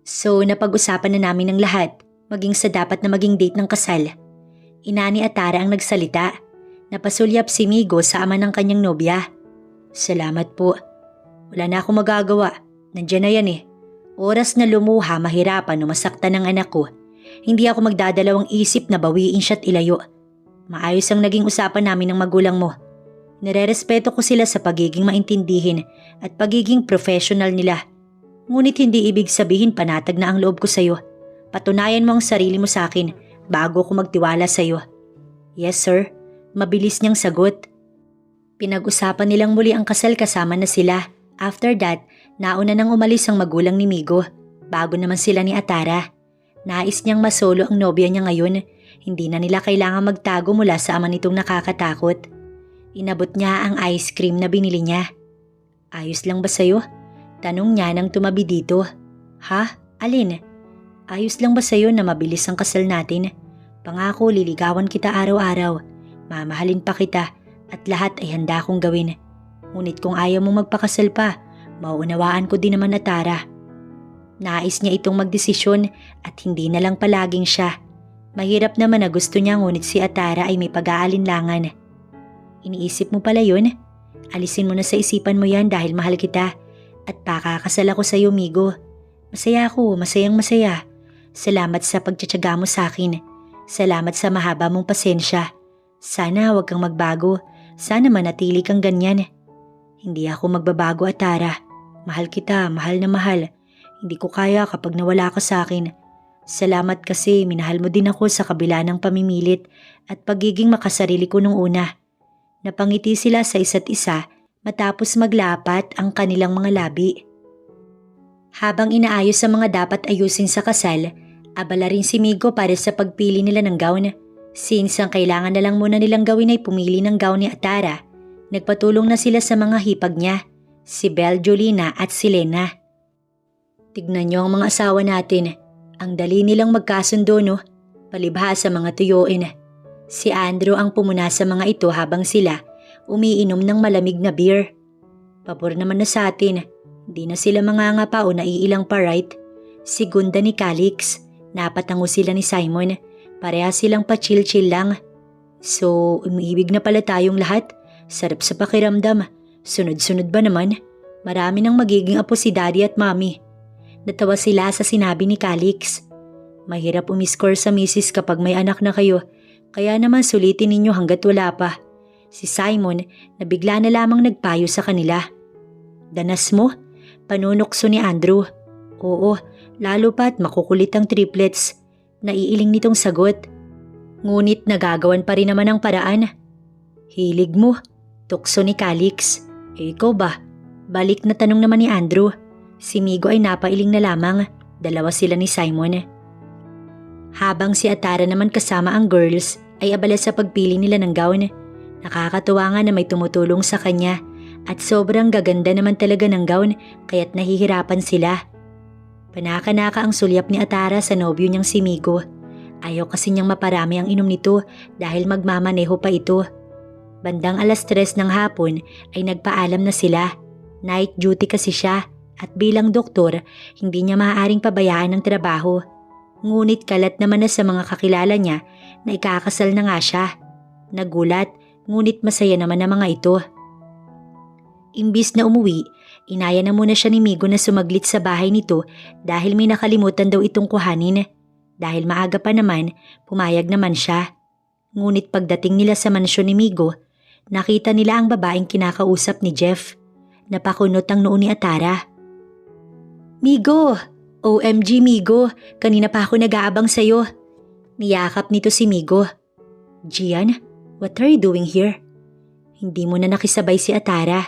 So napag-usapan na namin ng lahat, maging sa dapat na maging date ng kasal. Ina ni Atara ang nagsalita. Napasulyap si Migo sa ama ng kanyang nobya. Salamat po. Wala na akong magagawa. Nandiyan na yan eh. Oras na lumuha, mahirapan o masaktan ng anak ko. Hindi ako magdadalawang isip na bawiin siya't ilayo. Maayos ang naging usapan namin ng magulang mo. Nirerespeto ko sila sa pagiging maintindihin at pagiging professional nila. Ngunit hindi ibig sabihin panatag na ang loob ko sa'yo. Patunayan mo ang sarili mo sa akin bago ko magtiwala sa'yo. Yes sir, mabilis niyang sagot. Pinag-usapan nilang muli ang kasal kasama na sila. After that, nauna nang umalis ang magulang ni Migo. Bago naman sila ni Atara. Nais niyang masolo ang nobya niya ngayon. Hindi na nila kailangan magtago mula sa ama nitong nakakatakot. Inabot niya ang ice cream na binili niya. Ayos lang ba sa'yo? Tanong niya nang tumabi dito. Ha? Alin? Ayos lang ba sa'yo na mabilis ang kasal natin? Pangako liligawan kita araw-araw. Mamahalin pa kita at lahat ay handa kong gawin. Ngunit kung ayaw mong magpakasal pa, mauunawaan ko din naman Atara. Nais niya itong magdesisyon at hindi na lang palaging siya. Mahirap naman na gusto niya ngunit si Atara ay may pag-aalinlangan. Iniisip mo pala yun? Alisin mo na sa isipan mo yan dahil mahal kita at pakakasal ako sa iyo, Migo. Masaya ako, masayang masaya. Salamat sa pagtsatsaga mo sa akin. Salamat sa mahaba mong pasensya. Sana huwag kang magbago. Sana manatili kang ganyan. Hindi ako magbabago, Atara. Mahal kita, mahal na mahal. Hindi ko kaya kapag nawala ka sa akin. Salamat kasi minahal mo din ako sa kabila ng pamimilit at pagiging makasarili ko nung una. Napangiti sila sa isa't isa matapos maglapat ang kanilang mga labi. Habang inaayos ang mga dapat ayusin sa kasal, abala rin si Migo para sa pagpili nila ng gown. Since ang kailangan na lang muna nilang gawin ay pumili ng gown ni Atara, nagpatulong na sila sa mga hipag niya, si Belle Jolina at si Lena. Tignan niyo ang mga asawa natin. Ang dali nilang magkasundo no, palibha sa mga tuyuin. Si Andrew ang pumuna sa mga ito habang sila umiinom ng malamig na beer. Pabor naman na sa atin, di na sila mangangapa o naiilang pa right? Si Gunda ni Calix, napatango sila ni Simon, pareha silang pa-chill-chill lang. So, umiibig na pala tayong lahat, sarap sa pakiramdam, sunod-sunod ba naman? Marami nang magiging apo si Daddy at Mommy. Natawa sila sa sinabi ni Calix. Mahirap umiscore sa misis kapag may anak na kayo. Kaya naman sulitin ninyo hanggat wala pa. Si Simon na bigla na lamang nagpayo sa kanila. Danas mo? Panunokso ni Andrew. Oo, lalo pa't makukulit ang triplets. Naiiling nitong sagot. Ngunit nagagawan pa rin naman ang paraan. Hilig mo? Tukso ni Calix. Ikaw ba? Balik na tanong naman ni Andrew. Si Migo ay napailing na lamang. Dalawa sila ni Simon. Habang si Atara naman kasama ang girls ay abala sa pagpili nila ng gown. Nakakatuwa nga na may tumutulong sa kanya at sobrang gaganda naman talaga ng gown kaya't nahihirapan sila. Panaka-naka ang sulyap ni Atara sa nobyo niyang si Migo. Ayaw kasi niyang maparami ang inom nito dahil magmamaneho pa ito. Bandang 3:00 ng hapon ay nagpaalam na sila. Night duty kasi siya at bilang doktor hindi niya maaaring pabayaan ang trabaho. Ngunit kalat naman na sa mga kakilala niya na ikakasal na nga siya. Nagulat, ngunit masaya naman ang mga ito. Imbis na umuwi, inaya na muna siya ni Migo na sumaglit sa bahay nito dahil may nakalimutan daw itong kuhanin. Dahil maaga pa naman, pumayag naman siya. Ngunit pagdating nila sa mansyon ni Migo, nakita nila ang babaeng kinakausap ni Jeff. Napakunot ang noo ni Atara. Migo! OMG Migo, kanina pa ako nag-aabang sa'yo. Niyakap nito si Migo. Gian, what are you doing here? Hindi mo na nakisabay si Atara.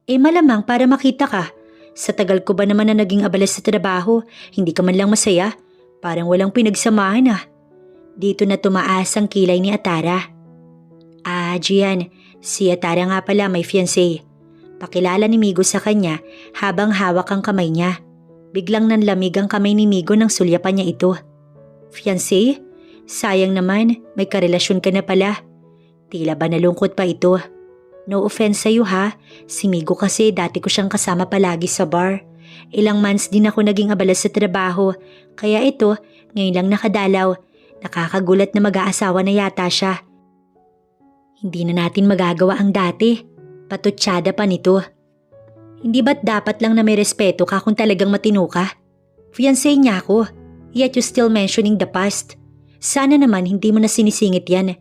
Malamang para makita ka. Sa tagal ko ba naman na naging abala sa trabaho, hindi ka man lang masaya? Parang walang pinagsamahan ah. Dito na tumaas ang kilay ni Atara. Gian, si Atara nga pala may fiancé. Pakilala ni Migo sa kanya habang hawak ang kamay niya. Biglang nanlamig ang kamay ni Migo nang sulyapan niya ito. Fiancé? Sayang naman, may karelasyon ka na pala. Tila ba nalungkot pa ito? No offense sa'yo ha, si Migo kasi dati ko siyang kasama palagi sa bar. Ilang months din ako naging abala sa trabaho, kaya ito, ngayon lang nakadalaw. Nakakagulat na mag-aasawa na yata siya. Hindi na natin magagawa ang dati. Patutsada pa nito. Hindi ba't dapat lang na may respeto ka kung talagang matino ka? Fiancé niya ako, yet you still mentioning the past. Sana naman hindi mo na sinisingit yan.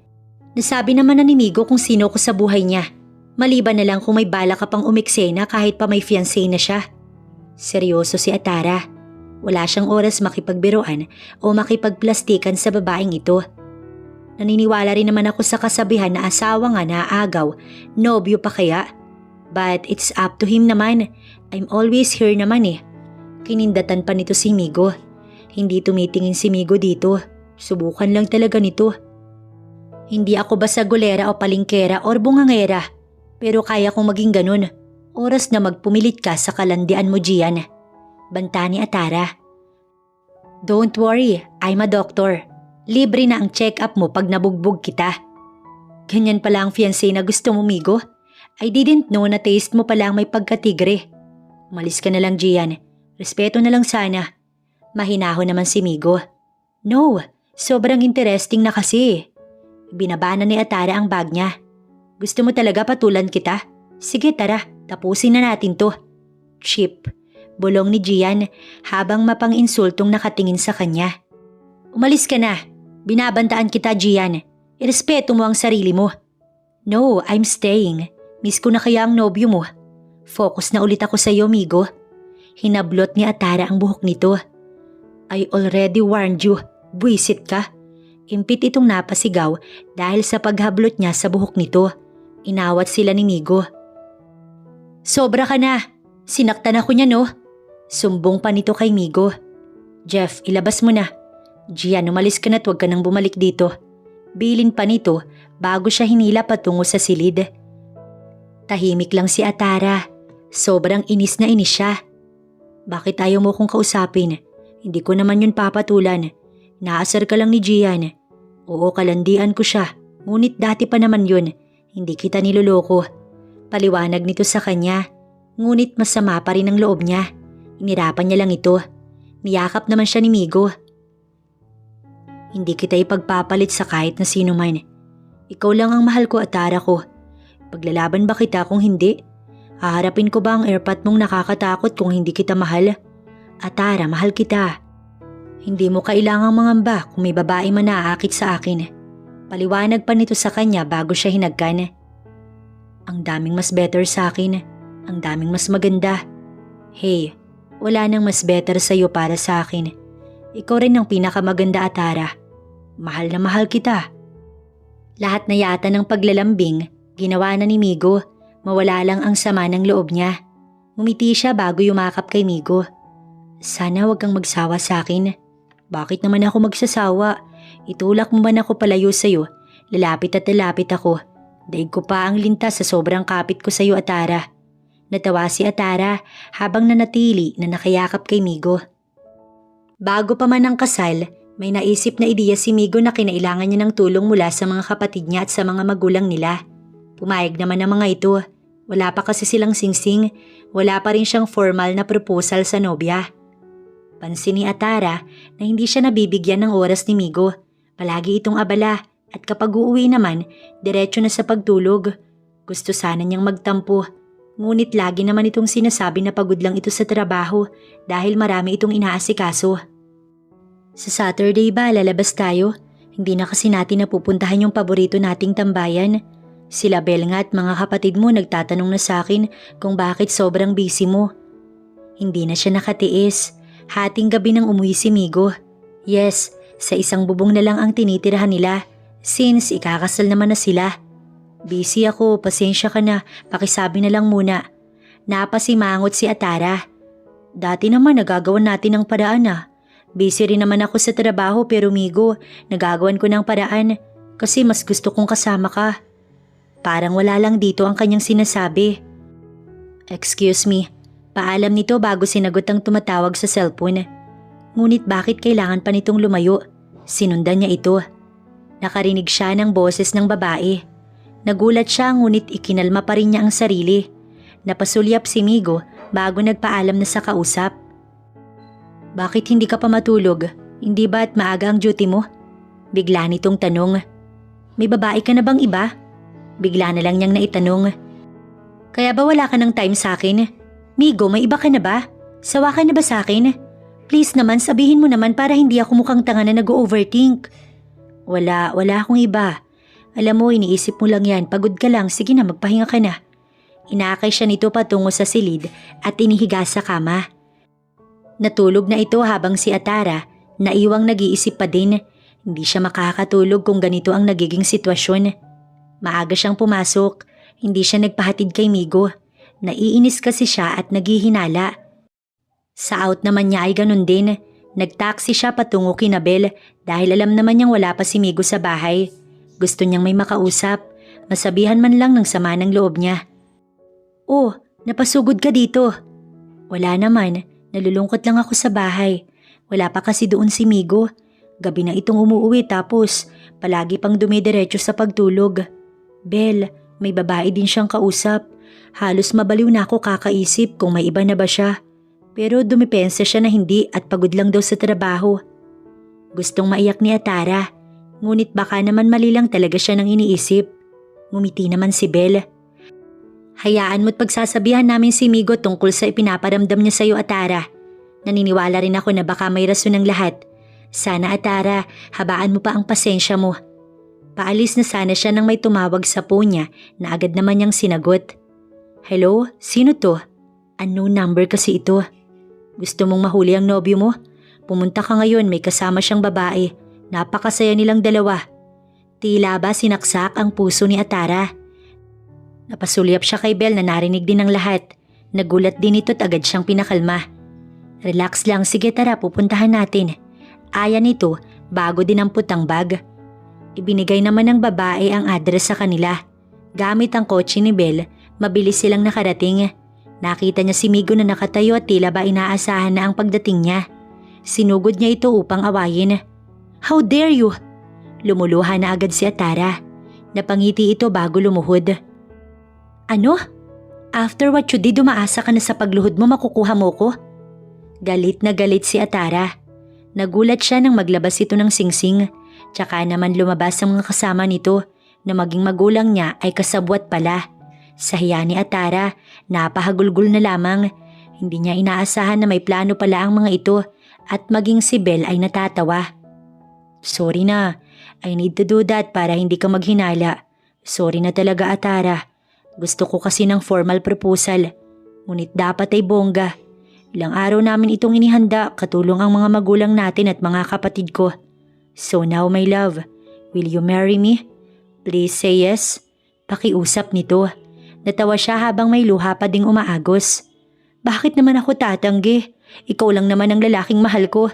Nasabi naman na ni Migo kung sino ko sa buhay niya. Maliban na lang kung may bala ka pang umiksena kahit pa may fiancé na siya. Seryoso si Atara. Wala siyang oras makipagbiruan o makipagplastikan sa babaeng ito. Naniniwala rin naman ako sa kasabihan na asawa nga naaagaw, nobyo pa kaya? But it's up to him naman. I'm always here naman eh. Kinindatan pa nito si Migo. Hindi tumitingin si Migo dito. Subukan lang talaga nito. Hindi ako basagulera o palingkera or bungangera. Pero kaya kong maging ganun. Oras na magpumilit ka sa kalandian mo, Gian. Banta ni Atara. Don't worry, I'm a doctor. Libre na ang check-up mo pag nabugbog kita. Ganyan pala ang fiancé na gusto mo, Migo. I didn't know na taste mo palang may pagkatigre. Umalis ka na lang, Gian. Respeto na lang sana. Mahinahon naman si Migo. No, sobrang interesting na kasi. Binabana ni Atara ang bag niya. Gusto mo talaga patulan kita? Sige tara, tapusin na natin to. Chip, bulong ni Gian habang mapang-insultong nakatingin sa kanya. Umalis ka na. Binabantaan kita, Gian. Irespeto mo ang sarili mo. No, I'm staying. Miss ko na kaya ang nobyo mo. Focus na ulit ako sa iyo, Migo. Hinablot ni Atara ang buhok nito. I already warned you. Buisit ka. Impit itong napasigaw dahil sa paghablot niya sa buhok nito. Inawat sila ni Migo. Sobra ka na. Sinaktan ako niya no? Sumbong pa nito kay Migo. Jeff, ilabas mo na. Gian, umalis ka na at huwag ka nang bumalik dito. Bilin pa nito bago siya hinila patungo sa silid. Tahimik lang si Atara. Sobrang inis na inis siya. Bakit ayaw mo kong kausapin? Hindi ko naman yun papatulan. Naasar ka lang ni Gian. Oo, kalandian ko siya. Ngunit dati pa naman yun. Hindi kita niloloko. Paliwanag nito sa kanya. Ngunit masama pa rin ang loob niya. Inirapan niya lang ito. Niyakap naman siya ni Migo. Hindi kita ipagpapalit sa kahit na sino man. Ikaw lang ang mahal ko, Atara ko. Paglalaban ba kita kung hindi? Haharapin ko ba ang airpot mong nakakatakot kung hindi kita mahal? Atara, mahal kita. Hindi mo kailangang mangamba kung may babae man naaakit sa akin. Paliwanag pa nito sa kanya bago siya hinagkan. Ang daming mas better sa akin. Ang daming mas maganda. Hey, wala nang mas better sa'yo para sa akin. Ikaw rin ang pinakamaganda, Atara. Mahal na mahal kita. Lahat na yata ng paglalambing, ginawa na ni Migo. Mawala lang ang sama ng loob niya. Ngumiti siya bago yumakap kay Migo. Sana wag kang magsawa sa akin. Bakit naman ako magsasawa? Itulak mo man ako palayo sa'yo. Lalapit at lalapit ako. Daig ko pa ang lintas sa sobrang kapit ko sa'yo, Atara. Natawa si Atara habang nanatili na nakayakap kay Migo. Bago pa man ang kasal, may naisip na ideya si Migo na kinailangan niya ng tulong mula sa mga kapatid niya at sa mga magulang nila. Pumayag naman ang mga ito. Wala pa kasi silang singsing. Wala pa rin siyang formal na proposal sa nobya. Pansin ni Atara na hindi siya nabibigyan ng oras ni Migo. Palagi itong abala at kapag uuwi naman, diretso na sa pagtulog. Gusto sana niyang magtampo. Ngunit lagi naman itong sinasabi na pagod lang ito sa trabaho dahil marami itong inaasikaso. Sa Saturday ba lalabas tayo? Hindi na kasi natin napupuntahan yung paborito nating tambayan. Sila Bel nga at mga kapatid mo nagtatanong na sa akin kung bakit sobrang busy mo. Hindi na siya nakatiis. Hating gabi nang umuwi si Migo. Yes, sa isang bubong na lang ang tinitirahan nila since ikakasal naman na sila. Busy ako, pasensya ka na, pakisabi na lang muna. Napasimangot si Atara. Dati naman nagagawan natin ng paraan ah. Busy rin naman ako sa trabaho pero Migo, nagagawan ko ng paraan kasi mas gusto kong kasama ka. Parang wala lang dito ang kanyang sinasabi. Excuse me. Paalam nito bago sinagot ang tumatawag sa cellphone. Ngunit bakit kailangan pa nitong lumayo? Sinundan niya ito. Nakarinig siya ng boses ng babae. Nagulat siya ngunit ikinalma pa rin niya ang sarili. Napasulyap si Migo bago nagpaalam na sa kausap. Bakit hindi ka pa matulog? Hindi ba at maaga ang duty mo? Bigla nitong tanong. May babae ka na bang iba? Bigla na lang niyang naitanong. Kaya ba wala ka ng time sa akin? Migo, may iba ka na ba? Sawa ka na ba sa akin? Please naman sabihin mo naman para hindi ako mukhang tanga na nag-overthink. Wala akong iba. Alam mo, iniisip mo lang yan. Pagod ka lang. Sige na, magpahinga ka na. Inaakay siya nito patungo sa silid at inihiga sa kama. Natulog na ito habang si Atara, naiwang nag-iisip pa din. Hindi siya makakatulog kung ganito ang nagiging sitwasyon. Maaga siyang pumasok. Hindi siya nagpahatid kay Migo. Naiinis kasi siya at naghihinala. Sa out naman niya ay ganun din. Nagtaksi siya patungo kina Bel dahil alam naman niyang wala pa si Migo sa bahay. Gusto niyang may makausap. Masabihan man lang ng sama ng loob niya. Oh, napasugod ka dito. Wala naman. Nalulungkot lang ako sa bahay. Wala pa kasi doon si Migo. Gabi na itong umuwi tapos palagi pang dumidiretso sa pagtulog. Bel, may babae din siyang kausap. Halos mabaliw na ako kakaisip kung may iba na ba siya. Pero dumipensa siya na hindi at pagod lang daw sa trabaho. Gustong maiyak ni Atara. Ngunit baka naman mali lang talaga siya nang iniisip. Ngumiti naman si Bel. Hayaan mo't pagsasabihan namin si Migo tungkol sa ipinaparamdam niya sa'yo, Atara. Naniniwala rin ako na baka may rason ng lahat. Sana, Atara, habaan mo pa ang pasensya mo. Paalis na sana siya nang may tumawag sa phone niya na agad naman niyang sinagot. Hello? Sino to? Unknown number kasi ito. Gusto mong mahuli ang nobyo mo? Pumunta ka ngayon, may kasama siyang babae. Napakasaya nilang dalawa. Tila ba sinaksak ang puso ni Atara. Napasulyap siya kay Bel na narinig din ng lahat. Nagulat din ito at agad siyang pinakalma. Relax lang, sige tara pupuntahan natin. Aya nito bago dinampot ang bag. Ibinigay naman ng babae ang address sa kanila. Gamit ang kotse ni Bel, mabilis silang nakarating. Nakita niya si Migo na nakatayo at tila ba inaasahan na ang pagdating niya. Sinugod niya ito upang awayin. How dare you? Lumuluha na agad si Atara. Napangiti ito bago lumuhod. Ano? After what you did, umaasa ka na sa pagluhod mo makukuha mo ko? Galit na galit si Atara. Nagulat siya nang maglabas ito ng singsing. Tsaka naman lumabas ang mga kasama nito na maging magulang niya ay kasabwat pala. Sa hiya ni Atara, napahagulgol na lamang. Hindi niya inaasahan na may plano pala ang mga ito at maging si Bel ay natatawa. Sorry na, I need to do that para hindi ka maghinala. Sorry na talaga, Atara. Gusto ko kasi ng formal proposal. Ngunit dapat ay bongga. Ilang araw namin itong inihanda katulong ang mga magulang natin at mga kapatid ko. So now my love, will you marry me? Please say yes. Pakiusap nito. Natawa siya habang may luha pa ding umaagos. Bakit naman ako tatanggi? Ikaw lang naman ang lalaking mahal ko.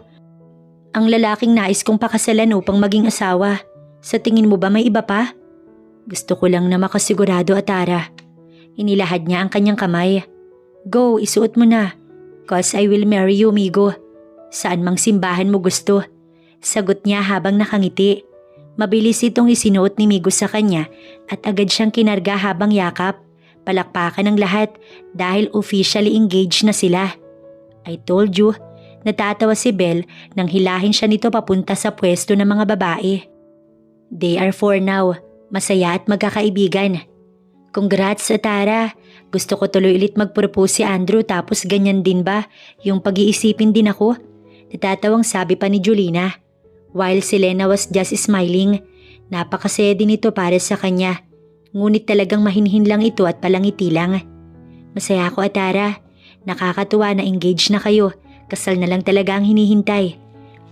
Ang lalaking nais kong pakasalan upang maging asawa. Sa tingin mo ba may iba pa? Gusto ko lang na makasigurado, Atara. Inilahad niya ang kanyang kamay. Go, isuot mo na. Cause I will marry you, Migo. Saan mang simbahan mo gusto? Sagot niya habang nakangiti. Mabilis itong isinuot ni Migo sa kanya at agad siyang kinarga habang yakap. Palakpakan ng lahat dahil officially engaged na sila. I told you, natatawa si Bel nang hilahin siya nito papunta sa pwesto ng mga babae. They are for now, masaya at magkakaibigan. Congrats, Atara. Gusto ko tuloy ulit mag-propose si Andrew tapos ganyan din ba yung pag-iisipin din ako? Natatawang sabi pa ni Julina. While si Lena was just smiling, napakasaya din ito para sa kanya. Ngunit talagang mahinhin lang ito at palangiti lang. Masaya ako, Atara. Nakakatuwa na engaged na kayo. Kasal na lang talaga ang hinihintay.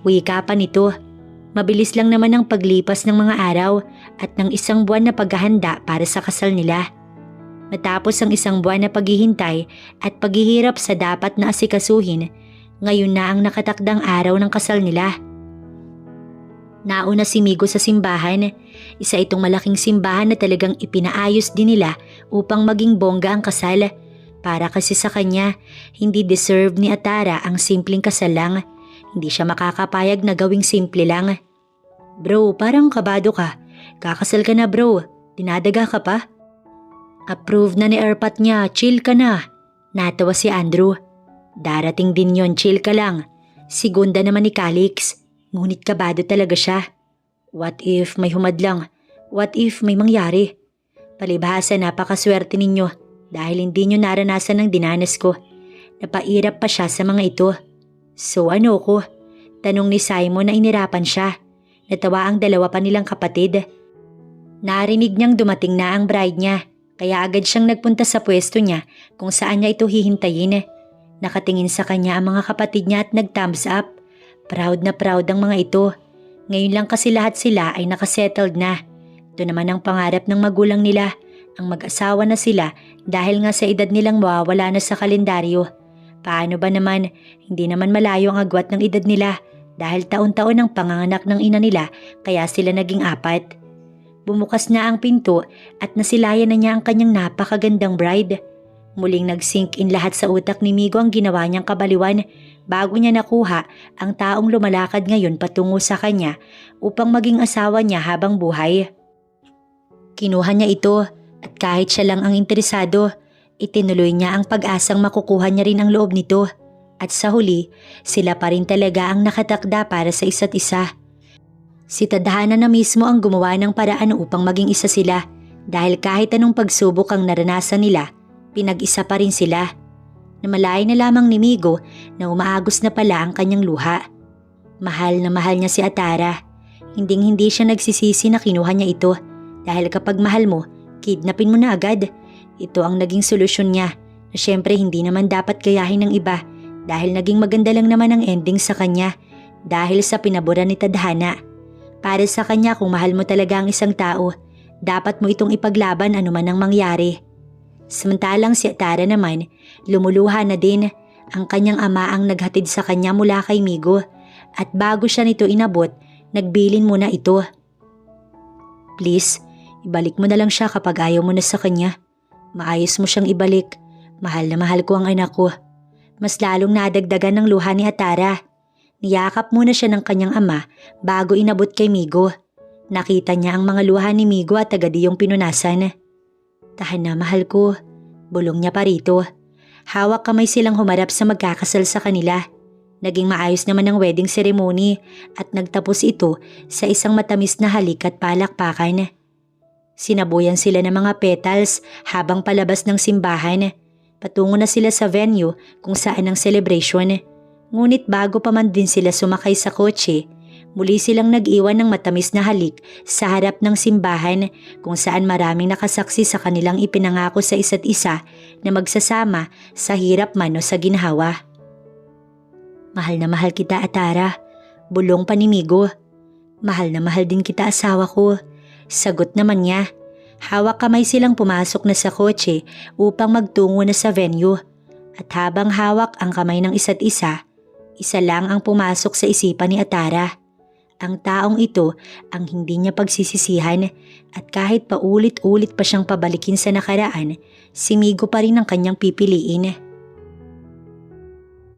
Wika pa nito. Mabilis lang naman ang paglipas ng mga araw at ng isang buwan na paghahanda para sa kasal nila. Matapos ang isang buwan na paghihintay at paghihirap sa dapat na asikasuhin, ngayon na ang nakatakdang araw ng kasal nila. Nauna si Migo sa simbahan. Isa itong malaking simbahan na talagang ipinaayos din nila upang maging bongga ang kasal. Para kasi sa kanya, hindi deserve ni Atara ang simpleng kasal lang. Hindi siya makakapayag na gawing simple lang. Bro, parang kabado ka. Kakasal ka na, bro. Dinadaga ka pa? Approve na ni Erpat niya, chill ka na. Natawa si Andrew. Darating din yon, chill ka lang. Segunda naman ni Calix. Ngunit kabado talaga siya. What if may humadlang? What if may mangyari? Palibhasa napakaswerte ninyo dahil hindi nyo naranasan ang dinanas ko. Napairap pa siya sa mga ito. So ano ko? Tanong ni Simon na inirapan siya. Natawa ang dalawa pa nilang kapatid. Narinig niyang dumating na ang bride niya, kaya agad siyang nagpunta sa pwesto niya kung saan niya ito hihintayin. Nakatingin sa kanya ang mga kapatid niya at nag-thumbs up. Proud na proud ang mga ito. Ngayon lang kasi lahat sila ay nakasettled na. Ito naman ang pangarap ng magulang nila, ang mag-asawa na sila dahil nga sa edad nilang mawawala na sa kalendaryo. Paano ba naman, hindi naman malayo ang agwat ng edad nila dahil taon-taon ang panganganak ng ina nila kaya sila naging 4. Bumukas na ang pinto at nasilayan na niya ang kanyang napakagandang bride. Muling nag-sink in lahat sa utak ni Migo ang ginawa niyang kabaliwan bago niya nakuha ang taong lumalakad ngayon patungo sa kanya upang maging asawa niya habang buhay. Kinuha niya ito at kahit siya lang ang interesado, itinuloy niya ang pag-asang makukuha niya rin ang loob nito. At sa huli, sila pa rin talaga ang nakatakda para sa isa't isa. Si Tadhana na mismo ang gumawa ng paraan upang maging isa sila dahil kahit anong pagsubok ang naranasan nila, pinag-isa pa rin sila. Namalayan na lamang ni Migo na umaagos na pala ang kanyang luha. Mahal na mahal niya si Atara. Hinding-hindi siya nagsisisi na kinuha niya ito dahil kapag mahal mo, kidnapin mo na agad. Ito ang naging solusyon niya na syempre hindi naman dapat gayahin ng iba dahil naging maganda lang naman ang ending sa kanya dahil sa pinabura ni Tadhana. Para sa kanya kung mahal mo talaga ang isang tao, dapat mo itong ipaglaban anuman ang mangyari. Samantalang si Atara naman, lumuluha na din. Ang kanyang ama ang naghatid sa kanya mula kay Migo at bago siya nito inabot, nagbilin muna ito. Please, ibalik mo na lang siya kapag ayaw mo na sa kanya. Maayos mo siyang ibalik. Mahal na mahal ko ang anak ko. Mas lalong nadagdagan ng luha ni Atara. Niyakap muna siya ng kanyang ama bago inabot kay Migo. Nakita niya ang mga luha ni Migo at agad iyong pinunasan. Tahan na mahal ko, bulong niya pa rito. Hawak kamay silang humarap sa magkakasal sa kanila. Naging maayos naman ang wedding ceremony at nagtapos ito sa isang matamis na halik at palakpakan. Sinabuyan sila ng mga petals habang palabas ng simbahan. Patungo na sila sa venue kung saan ang celebration. Ngunit bago pa man din sila sumakay sa kotse, muli silang nag-iwan ng matamis na halik sa harap ng simbahan kung saan maraming nakasaksi sa kanilang ipinangako sa isa't isa na magsasama sa hirap man o sa ginhawa. Mahal na mahal kita, Atara, bulong pa ni Migo. Mahal na mahal din kita, asawa ko, sagot naman niya. Hawak kamay silang pumasok na sa kotse upang magtungo na sa venue. At habang hawak ang kamay ng isa't isa, isa lang ang pumasok sa isipan ni Atara. Ang taong ito ang hindi niya pagsisisihan at kahit paulit-ulit pa siyang pabalikin sa nakaraan, si Migo pa rin ang kanyang pipiliin.